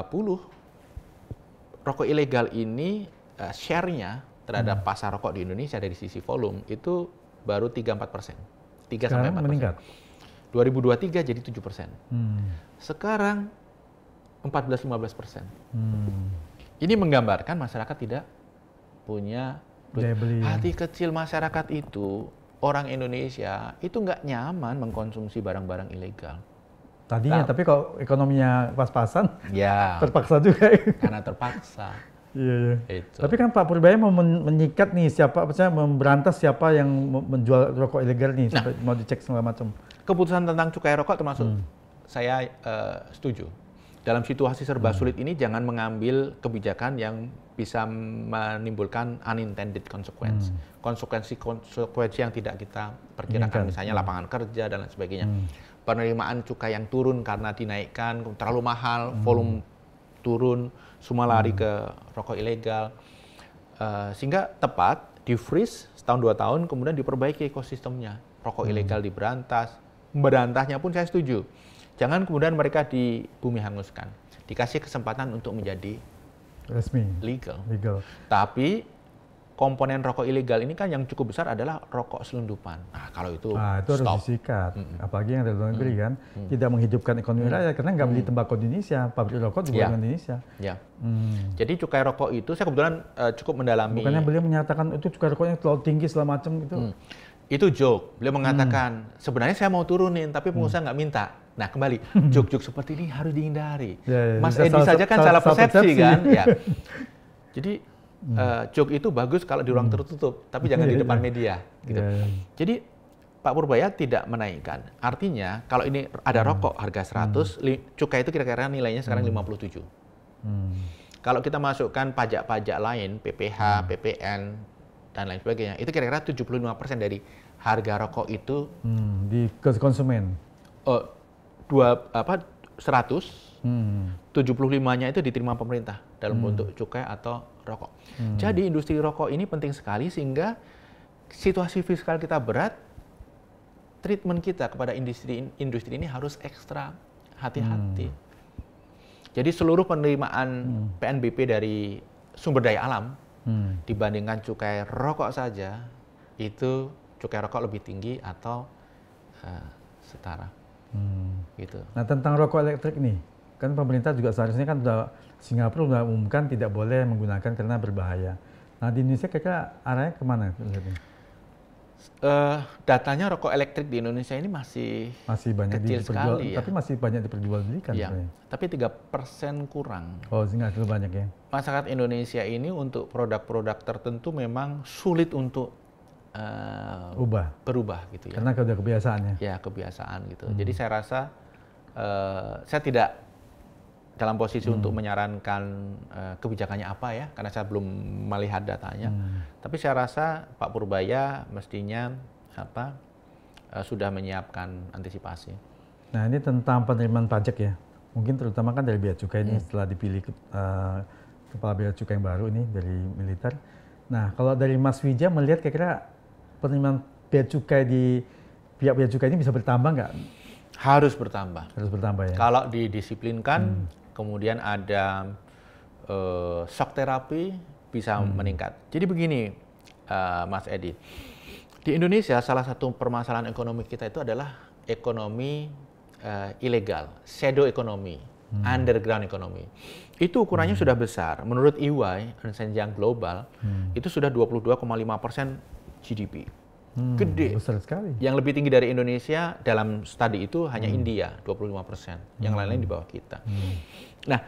rokok ilegal ini share-nya terhadap pasar rokok di Indonesia dari sisi volume itu baru 3-4%. 3-4%. Meningkat. 2023 jadi 7%. Sekarang 14-15%. Ini menggambarkan masyarakat tidak punya daya beli. Hati kecil masyarakat itu, orang Indonesia itu nggak nyaman mengkonsumsi barang-barang ilegal. Tadinya, tapi kalau ekonominya pas-pasan, ya terpaksa juga. Karena terpaksa. Iya. Itu. Tapi kan Pak Purbaya mau menyikat nih memberantas siapa yang menjual rokok ilegal nih, sampai mau dicek segala macam. Keputusan tentang cukai rokok termasuk saya setuju. Dalam situasi serba sulit ini jangan mengambil kebijakan yang bisa menimbulkan unintended consequence. Konsekuensi yang tidak kita perkirakan, misalnya lapangan kerja dan lain sebagainya. Penerimaan cukai yang turun karena dinaikkan, terlalu mahal, volume turun, semua lari ke rokok ilegal. Sehingga tepat di-freeze setahun 2 tahun, kemudian diperbaiki ekosistemnya. Rokok ilegal diberantas, memberantasnya pun saya setuju. Jangan kemudian mereka di bumi hanguskan. Dikasih kesempatan untuk menjadi resmi, legal. Tapi komponen rokok ilegal ini kan yang cukup besar adalah rokok selundupan. Nah, kalau itu harus disikat. Apalagi yang dari luar negeri kan, tidak menghidupkan ekonomi rakyat karena nggak beli tembakau di Indonesia, pabrik rokok dibuat di Indonesia. Ya. Jadi cukai rokok itu saya kebetulan cukup mendalami. Bukannya beliau menyatakan itu cukai rokoknya terlalu tinggi segala macam gitu. Itu joke. Beliau mengatakan sebenarnya saya mau turunin, tapi pengusaha nggak minta. Nah, kembali joke-joke seperti ini harus dihindari. Mas Edi saja kan salah persepsi kan. Ya. Jadi joke itu bagus kalau di ruang tertutup, tapi jangan di depan media. Gitu. Jadi Pak Purbaya tidak menaikkan. Artinya kalau ini ada rokok harga 100, cukai itu kira-kira nilainya sekarang 57. Kalau kita masukkan pajak-pajak lain, PPH, PPN, dan lain sebagainya, itu kira-kira 75% dari harga rokok itu di konsumen. 100, 75-nya itu diterima pemerintah dalam bentuk cukai atau rokok. Jadi industri rokok ini penting sekali sehingga situasi fiskal kita berat, treatment kita kepada industri ini harus ekstra hati-hati. Jadi seluruh penerimaan PNBP dari sumber daya alam dibandingkan cukai rokok saja, itu cukai rokok lebih tinggi atau setara. Gitu. Nah, tentang rokok elektrik nih, kan pemerintah juga seharusnya kan Singapura sudah umumkan tidak boleh menggunakan karena berbahaya. Nah, di Indonesia kira-kira arahnya kemana? Datanya rokok elektrik di Indonesia ini masih banyak kecil sekali ya. Tapi masih banyak diperjualbelikan. Ya, tapi 3% kurang. Oh, nggak terlalu banyak ya. Masyarakat Indonesia ini untuk produk-produk tertentu memang sulit untuk berubah gitu ya. Karena udah kebiasaannya. Ya, kebiasaan gitu. Jadi saya rasa saya tidak dalam posisi untuk menyarankan kebijakannya apa ya, karena saya belum melihat datanya. Tapi saya rasa Pak Purbaya mestinya sudah menyiapkan antisipasi. Nah, ini tentang penerimaan pajak ya. Mungkin terutama kan dari Bea Cukai ini setelah dipilih Kepala Bea Cukai yang baru ini dari militer. Nah, kalau dari Mas Wija melihat kira-kira penerimaan Bea Cukai di pihak Bea Cukai ini bisa bertambah nggak? Harus bertambah. Harus bertambah ya. Kalau didisiplinkan, kemudian ada shock terapi bisa meningkat. Jadi begini, Mas Edi, di Indonesia salah satu permasalahan ekonomi kita itu adalah ekonomi ilegal, shadow economy, underground economy. Itu ukurannya sudah besar. Menurut EY, Ernst & Young Global, itu sudah 22,5% GDP. Gede. Besar sekali. Yang lebih tinggi dari Indonesia dalam studi itu hanya India, 25%. Yang lain-lain di bawah kita. Nah,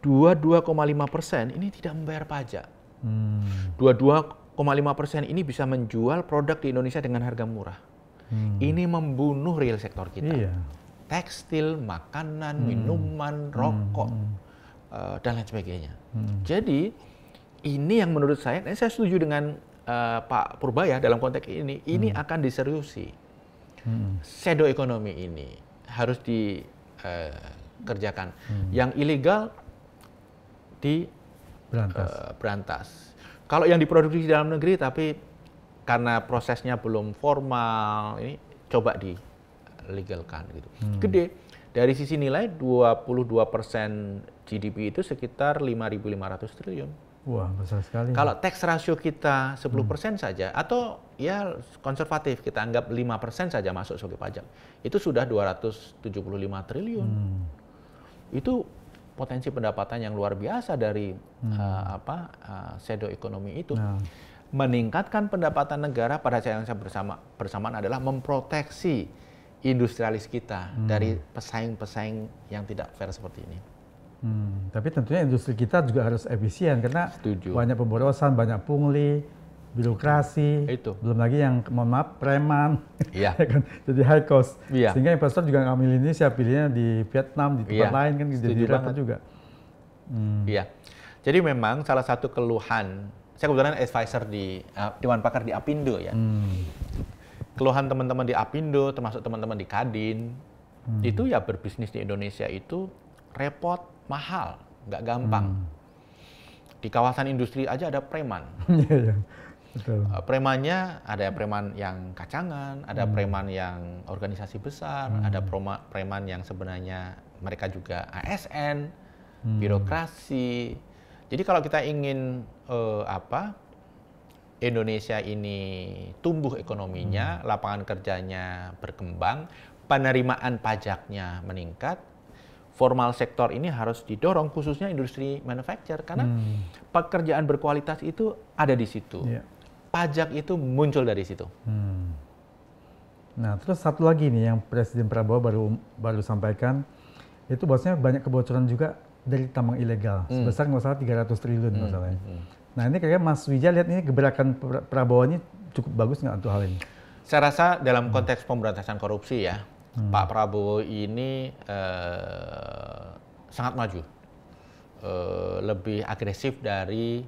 22,5% ini tidak membayar pajak. 22,5% ini bisa menjual produk di Indonesia dengan harga murah. Ini membunuh real sektor kita. Iya. Tekstil, makanan, minuman, rokok, dan lain sebagainya. Jadi ini yang menurut saya setuju dengan Pak Purbaya dalam konteks ini akan diseriusi. Shadow economy ini harus dikerjakan. Yang ilegal berantas. Kalau yang diproduksi di dalam negeri tapi karena prosesnya belum formal, ini coba dilegalkan gitu. Gede. Dari sisi nilai 22% GDP itu sekitar 5.500 triliun. Wah, besar sekali. Kalau tax ratio kita 10% saja, atau ya konservatif, kita anggap 5% saja masuk sebagai pajak, itu sudah 275 triliun. Itu potensi pendapatan yang luar biasa dari shadow economy itu. Meningkatkan pendapatan negara pada saat yang bersamaan adalah memproteksi industrialis kita dari pesaing-pesaing yang tidak fair seperti ini. Tapi tentunya industri kita juga harus efisien karena banyak pemborosan, banyak pungli, birokrasi, belum lagi yang mohon maaf preman, jadi high cost. Sehingga investor juga nggak milih Indonesia, pilihnya di Vietnam, di tempat lain kan jadi repot juga. Iya, jadi memang salah satu keluhan, saya kebetulan advisor di Dewan Pakar di Apindo ya. Keluhan teman-teman di Apindo, termasuk teman-teman di Kadin, itu ya berbisnis di Indonesia itu repot, mahal, nggak gampang. Di kawasan industri aja ada preman. Betul. Premannya ada preman yang kacangan, ada preman yang organisasi besar, ada preman yang sebenarnya mereka juga ASN, birokrasi. Jadi kalau kita ingin Indonesia ini tumbuh ekonominya, lapangan kerjanya berkembang, penerimaan pajaknya meningkat, formal sektor ini harus didorong, khususnya industri manufacture, karena pekerjaan berkualitas itu ada di situ. Pajak itu muncul dari situ. Nah, terus satu lagi nih yang Presiden Prabowo baru sampaikan, itu bahwasanya banyak kebocoran juga dari tambang ilegal, sebesar nggak salah 300 triliun masalahnya. Nah, ini kayaknya Mas Wija lihat ini gerakan Prabowo ini cukup bagus nggak untuk hal ini? Saya rasa dalam konteks pemberantasan korupsi ya, Pak Prabowo ini sangat maju, lebih agresif dari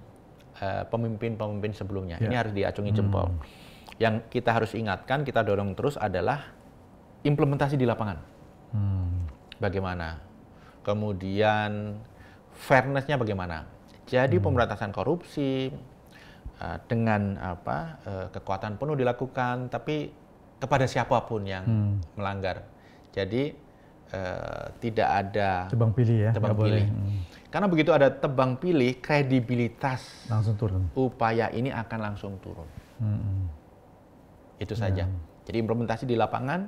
pemimpin-pemimpin sebelumnya. Ini harus diacungi jempol. Yang kita harus ingatkan, kita dorong terus adalah implementasi di lapangan. Bagaimana? Kemudian fairness-nya bagaimana? Jadi pemberantasan korupsi dengan kekuatan penuh dilakukan, tapi kepada siapapun yang melanggar. Jadi tidak ada tebang pilih ya, tebang pilih. Karena begitu ada tebang pilih, kredibilitas langsung turun. Upaya ini akan langsung turun. Itu saja. Jadi implementasi di lapangan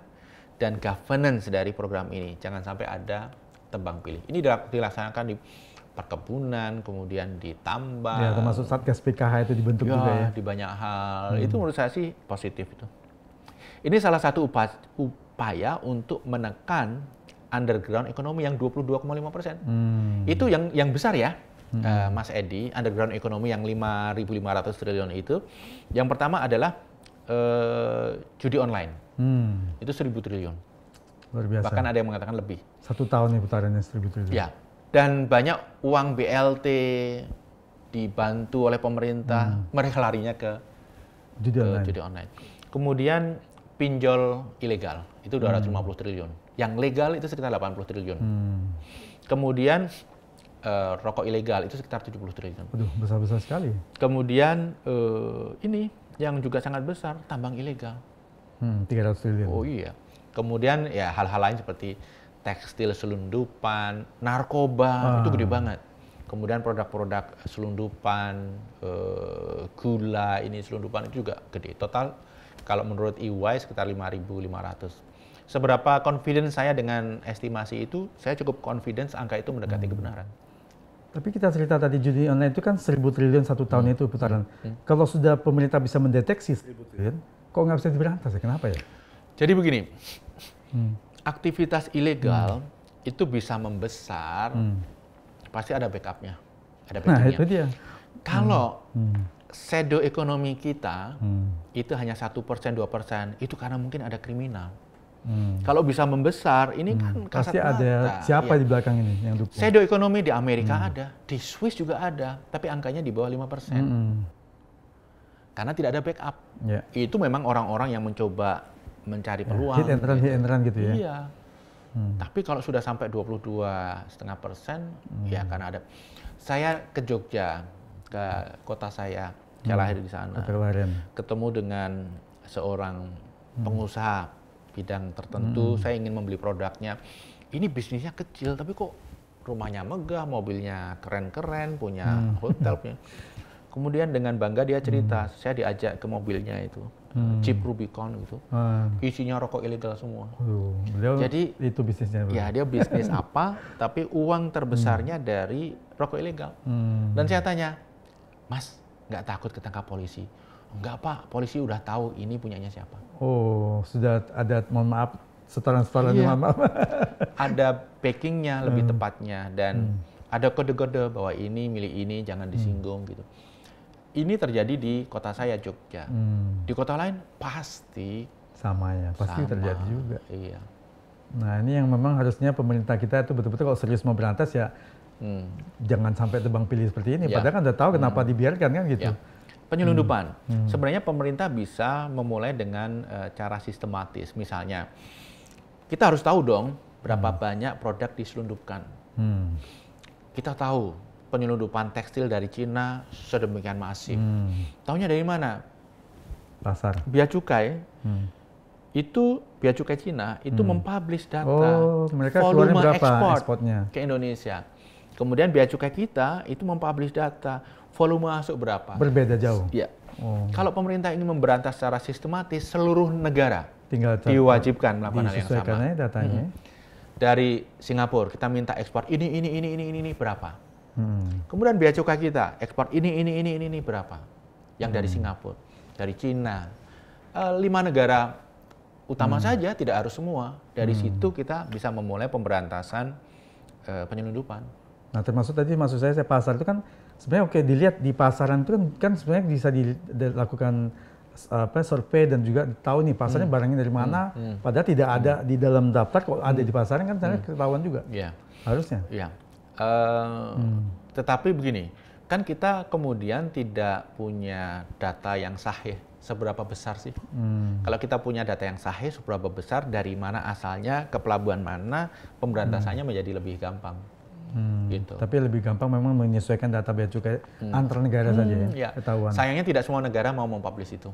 dan governance dari program ini. Jangan sampai ada tebang pilih. Ini dilaksanakan di perkebunan, kemudian di tambang. Ya, termasuk Satgas PKH itu dibentuk juga ya. Di banyak hal. Itu menurut saya sih positif itu. Ini salah satu upaya untuk menekan underground ekonomi yang 22,5%. Itu yang besar ya, Mas Edi, underground ekonomi yang 5.500 triliun itu. Yang pertama adalah judi online. Itu 1.000 triliun. Luar biasa. Bahkan ada yang mengatakan lebih. 1 tahun nih putarannya 1.000 triliun. Ya. Dan banyak uang BLT dibantu oleh pemerintah, mereka larinya ke judi online. Kemudian pinjol ilegal, itu 250 triliun. Yang legal itu sekitar 80 triliun. Kemudian rokok ilegal itu sekitar 70 triliun. Waduh, besar-besar sekali. Kemudian ini yang juga sangat besar, tambang ilegal. 300 triliun. Oh iya. Kemudian ya hal-hal lain seperti tekstil selundupan, narkoba, itu gede banget. Kemudian produk-produk selundupan, gula ini selundupan itu juga gede. Total kalau menurut EY sekitar 5.500. Seberapa confident saya dengan estimasi itu, saya cukup confidence angka itu mendekati kebenaran. Tapi kita cerita tadi judi online itu kan 1.000 triliun 1 tahun itu putaran. Kalau sudah pemerintah bisa mendeteksi 1.000 triliun, kok nggak bisa diberantas ya? Kenapa ya? Jadi begini, aktivitas ilegal itu bisa membesar, pasti ada backupnya, ada Nah backingnya. itu dia. Kalau shadow ekonomi kita itu hanya 1%, 2%, itu karena mungkin ada kriminal. Kalau bisa membesar, ini kan kasat Pasti ada mata. siapa di belakang ini yang dukung. Shadow ekonomi di Amerika ada, di Swiss juga ada, tapi angkanya di bawah 5%. Karena tidak ada backup. Ya. Itu memang orang-orang yang mencoba mencari peluang. Hit and run gitu ya. Iya. Tapi kalau sudah sampai 22,5%, ya karena ada. Saya ke Jogja, ke kota saya lahir di sana. Ketemu dengan seorang pengusaha bidang tertentu, saya ingin membeli produknya. Ini bisnisnya kecil, tapi kok rumahnya megah, mobilnya keren-keren, punya hotel, punya. Kemudian dengan bangga dia cerita, saya diajak ke mobilnya itu, Jeep Rubicon gitu, isinya rokok ilegal semua. Jadi itu bisnisnya. Ya dia bisnis apa, tapi uang terbesarnya dari rokok ilegal. Dan saya tanya, Mas, nggak takut ketangkap polisi? Enggak Pak, polisi udah tahu ini punyanya siapa. Oh, sudah ada, mohon maaf, setoran-setoran, mohon maaf. Ada packingnya lebih tepatnya, dan ada kode-kode bahwa ini milik ini, jangan disinggung gitu. Ini terjadi di kota saya, Jogja. Di kota lain pasti sama ya, pasti sama. terjadi juga. Iya. Nah ini yang memang harusnya pemerintah kita itu betul-betul kalau serius mau berantas ya, jangan sampai tebang pilih seperti ini. Padahal kan udah tahu kenapa dibiarkan kan gitu. Ya. Penyelundupan. Sebenarnya pemerintah bisa memulai dengan cara sistematis. Misalnya, kita harus tahu dong berapa banyak produk diselundupkan. Kita tahu penyelundupan tekstil dari Cina sedemikian masif. Taunya dari mana? Pasar. Bea Cukai. Itu Bea Cukai Cina itu mempublish data mereka volume berapa ekspornya ke Indonesia. Kemudian Bea Cukai kita itu mempublish data volume masuk berapa. Berbeda jauh. Ya. Kalau pemerintah ingin memberantas secara sistematis, seluruh negara tinggal diwajibkan melakukan hal yang sama. Datanya. Dari Singapura kita minta ekspor ini berapa. Kemudian Bea Cukai kita ekspor ini berapa. Yang dari Singapura, dari Cina, 5 negara utama saja, tidak harus semua. Dari situ kita bisa memulai pemberantasan penyelundupan. Nah termasuk tadi maksud saya pasar itu kan sebenarnya oke dilihat di pasaran itu kan sebenarnya bisa dilakukan survei dan juga tahu nih pasarnya barangnya dari mana. Padahal tidak ada di dalam daftar, kalau ada di pasaran kan sebenarnya ketahuan juga. Iya. Harusnya. Iya. Tetapi begini, kan kita kemudian tidak punya data yang sahih. Seberapa besar sih? Kalau kita punya data yang sahih, seberapa besar, dari mana asalnya, ke pelabuhan mana, pemberantasannya menjadi lebih gampang. Gitu. Tapi lebih gampang memang menyesuaikan data bea cukai antar negara saja ya, ketahuan. Sayangnya tidak semua negara mau mempublish itu.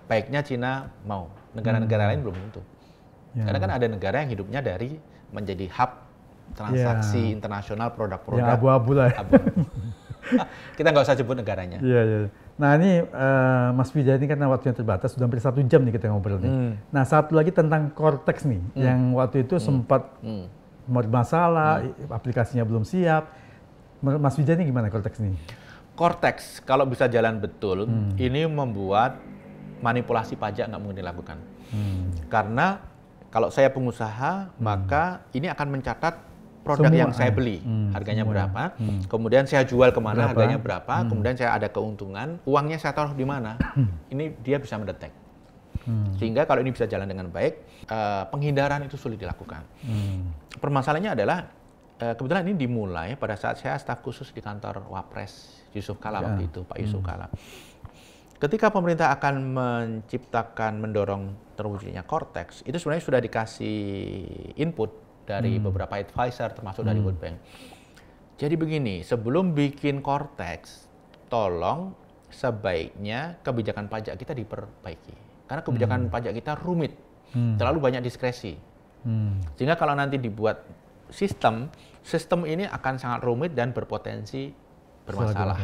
Baiknya Cina mau, negara-negara lain belum tentu. Karena kan ada negara yang hidupnya dari menjadi hub transaksi internasional produk-produk. Ya, abu-abu lah. Kita nggak usah sebut negaranya. Iya. Nah ini Mas Wijaya ini karena waktunya terbatas, sudah hampir 1 jam nih kita ngobrol nih. Nah satu lagi tentang Cortex nih, yang waktu itu sempat bermasalah, aplikasinya belum siap. Mas Wijaya ini gimana Cortex nih? Cortex kalau bisa jalan betul, ini membuat manipulasi pajak nggak mungkin dilakukan. Karena kalau saya pengusaha, maka ini akan mencatat produk Semua, yang saya beli, harganya semua. berapa, kemudian saya jual kemana, Berapa? harganya berapa, kemudian saya ada keuntungan, uangnya saya taruh di mana, ini dia bisa mendetek. Sehingga kalau ini bisa jalan dengan baik, penghindaran itu sulit dilakukan. Permasalahannya adalah, kebetulan ini dimulai pada saat saya staf khusus di kantor Wapres Yusuf Kala waktu itu, Pak Yusuf Kala. Ketika pemerintah akan menciptakan, mendorong terwujudnya Cortex, itu sebenarnya sudah dikasih input dari beberapa advisor, termasuk dari World Bank. Jadi begini, sebelum bikin Cortex, tolong sebaiknya kebijakan pajak kita diperbaiki. Karena kebijakan pajak kita rumit, terlalu banyak diskresi. Sehingga kalau nanti dibuat sistem ini akan sangat rumit dan berpotensi bermasalah.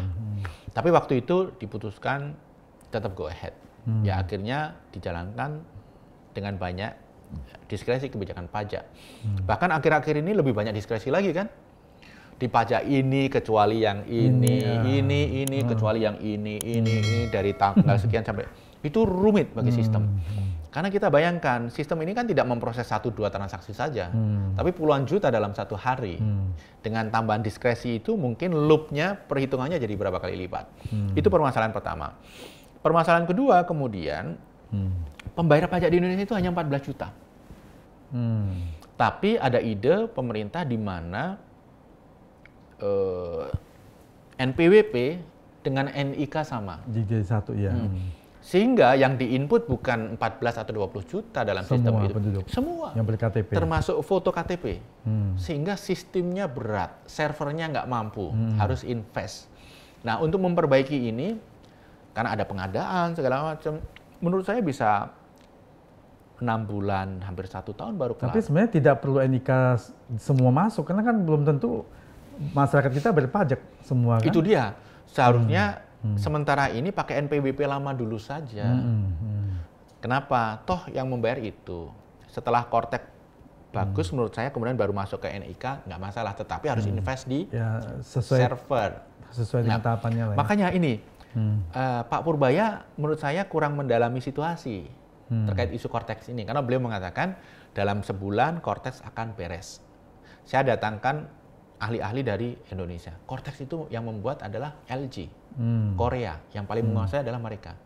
Tapi waktu itu diputuskan tetap go ahead. Ya akhirnya dijalankan dengan banyak diskresi kebijakan pajak. Bahkan akhir-akhir ini lebih banyak diskresi lagi kan? Di pajak ini kecuali yang ini kecuali yang ini dari tanggal sekian sampai itu rumit bagi sistem. Karena kita bayangkan sistem ini kan tidak memproses 1-2 transaksi saja, tapi puluhan juta dalam satu hari. Dengan tambahan diskresi itu mungkin loopnya perhitungannya jadi berapa kali lipat. Itu permasalahan pertama. Permasalahan kedua kemudian pembayar pajak di Indonesia itu hanya 14 juta. Tapi ada ide pemerintah di mana NPWP dengan NIK sama. Jadi satu ya. Sehingga yang diinput bukan 14 atau 20 juta dalam sistem itu. Penduduk. Semua. Yang berKTP. Termasuk foto KTP. Sehingga sistemnya berat, servernya nggak mampu, harus invest. Nah, untuk memperbaiki ini, karena ada pengadaan segala macam, menurut saya bisa 6 bulan, hampir 1 tahun baru kelar. Tapi sebenarnya tidak perlu NIK semua masuk, karena kan belum tentu masyarakat kita berpajak semua kan? Itu dia. Seharusnya sementara ini pakai NPWP lama dulu saja. Kenapa? Toh yang membayar itu. Setelah Cortex bagus menurut saya, kemudian baru masuk ke NIK, nggak masalah. Tetapi harus invest di server. Sesuai dengan tahapannya lah ya. Makanya ini, Pak Purbaya menurut saya kurang mendalami situasi terkait isu Cortex ini. Karena beliau mengatakan dalam sebulan Cortex akan beres. Saya datangkan ahli-ahli dari Indonesia. Cortex itu yang membuat adalah LG, Korea. Yang paling menguasai adalah mereka.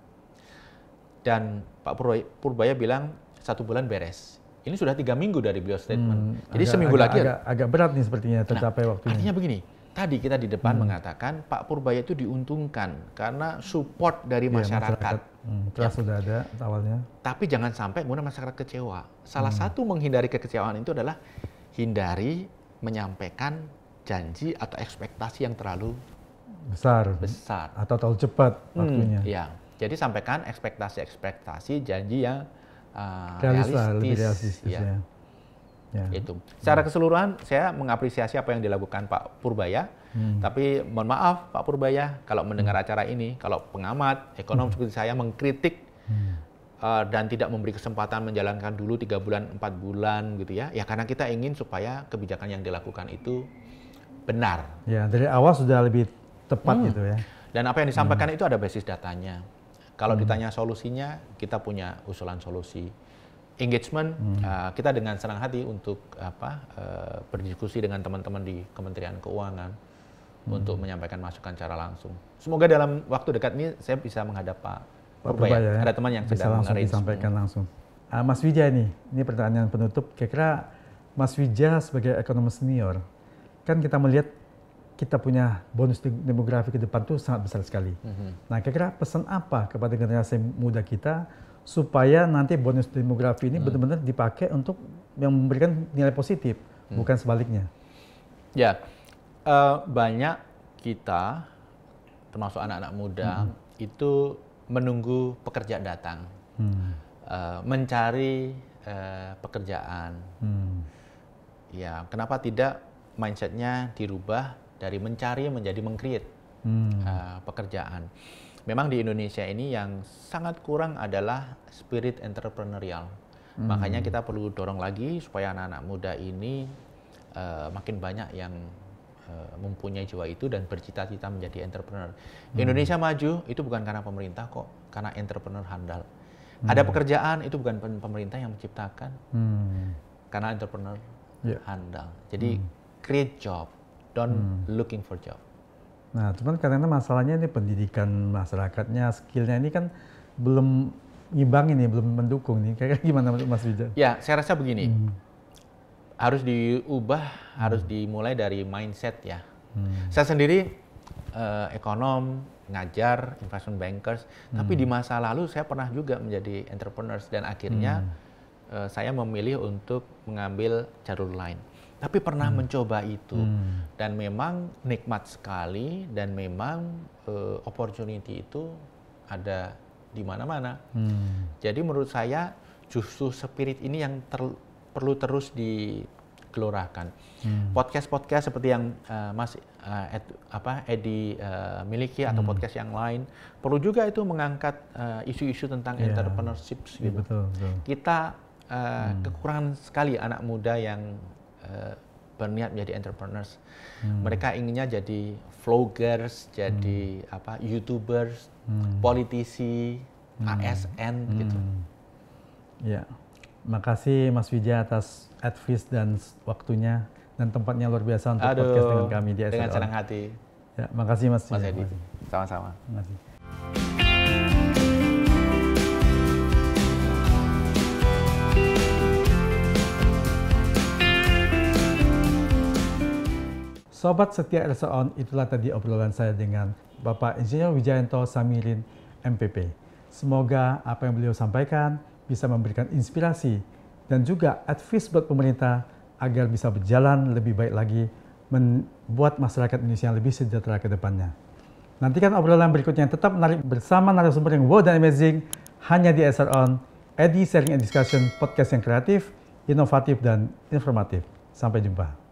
Dan Pak Purbaya bilang 1 bulan beres. Ini sudah 3 minggu dari beliau statement. Jadi seminggu lagi. Agak berat nih sepertinya tercapai waktunya. Artinya begini, tadi kita di depan mengatakan Pak Purbaya itu diuntungkan karena support dari masyarakat. Trust sudah ada awalnya. Tapi jangan sampai kemudian masyarakat kecewa. Salah satu menghindari kekecewaan itu adalah hindari menyampaikan janji atau ekspektasi yang terlalu besar atau terlalu cepat waktunya. Ya, jadi sampaikan ekspektasi janji yang lebih realistis ya. Itu. Secara keseluruhan saya mengapresiasi apa yang dilakukan Pak Purbaya. Tapi mohon maaf Pak Purbaya, kalau mendengar acara ini, kalau pengamat ekonom seperti saya mengkritik dan tidak memberi kesempatan menjalankan dulu 3 bulan, 4 bulan gitu ya. Ya karena kita ingin supaya kebijakan yang dilakukan itu benar. Ya, dari awal sudah lebih tepat gitu ya. Dan apa yang disampaikan itu ada basis datanya. Kalau ditanya solusinya, kita punya usulan solusi. Engagement, kita dengan senang hati untuk berdiskusi dengan teman-teman di Kementerian Keuangan untuk menyampaikan masukan secara langsung. Semoga dalam waktu dekat ini saya bisa menghadap Pak Purbaya. Ya? Ada teman yang bisa sedang langsung disampaikan langsung. Mas Wijaya nih, ini pertanyaan penutup. Kira-kira Mas Wijaya sebagai ekonom senior, kan kita melihat kita punya bonus demografi ke depan tuh sangat besar sekali. Nah, kira-kira pesan apa kepada generasi muda kita supaya nanti bonus demografi ini benar-benar dipakai untuk yang memberikan nilai positif, bukan sebaliknya? Ya, banyak kita, termasuk anak-anak muda, itu menunggu pekerjaan datang, mencari pekerjaan. Ya, kenapa tidak mindsetnya dirubah dari mencari menjadi meng-create pekerjaan. Memang di Indonesia ini yang sangat kurang adalah spirit entrepreneurial. Makanya kita perlu dorong lagi supaya anak-anak muda ini makin banyak yang mempunyai jiwa itu dan bercita-cita menjadi entrepreneur. Indonesia maju itu bukan karena pemerintah kok, karena entrepreneur handal. Ada pekerjaan itu bukan pemerintah yang menciptakan, karena entrepreneur handal. Jadi create job, don't looking for job. Nah, cuman karena masalahnya ini pendidikan masyarakatnya, skillnya ini kan belum ngimbang ini, belum mendukung nih. Kayak gimana Mas Wijaya? Ya, saya rasa begini, harus diubah, harus dimulai dari mindset ya. Saya sendiri ekonom, ngajar, investment bankers, tapi di masa lalu saya pernah juga menjadi entrepreneurs dan akhirnya saya memilih untuk mengambil jalur lain. Tapi pernah mencoba itu dan memang nikmat sekali dan memang opportunity itu ada di mana-mana. Jadi menurut saya justru spirit ini yang perlu terus digelorakan. Podcast-podcast seperti yang Mas Edi miliki atau podcast yang lain perlu juga itu mengangkat isu-isu tentang entrepreneurship gitu. Betul. Kita kekurangan sekali anak muda yang berniat menjadi entrepreneurs. Mereka inginnya jadi vloggers, jadi YouTubers, politisi, ASN gitu. Ya, makasih Mas Wijaya atas advice dan waktunya dan tempatnya luar biasa untuk podcast dengan kami di SRO. Dengan senang hati. Ya, makasih Mas Edi. Sama-sama. Makasih. Sobat setia SRO, itulah tadi obrolan saya dengan Bapak Insinyur Wijayanto Samirin, MPP. Semoga apa yang beliau sampaikan bisa memberikan inspirasi dan juga advice buat pemerintah agar bisa berjalan lebih baik lagi, membuat masyarakat Indonesia yang lebih sejahtera ke depannya. Nantikan obrolan berikutnya yang tetap menarik bersama narasumber yang wow dan amazing hanya di SRO, Edi Sharing and Discussion, podcast yang kreatif, inovatif, dan informatif. Sampai jumpa.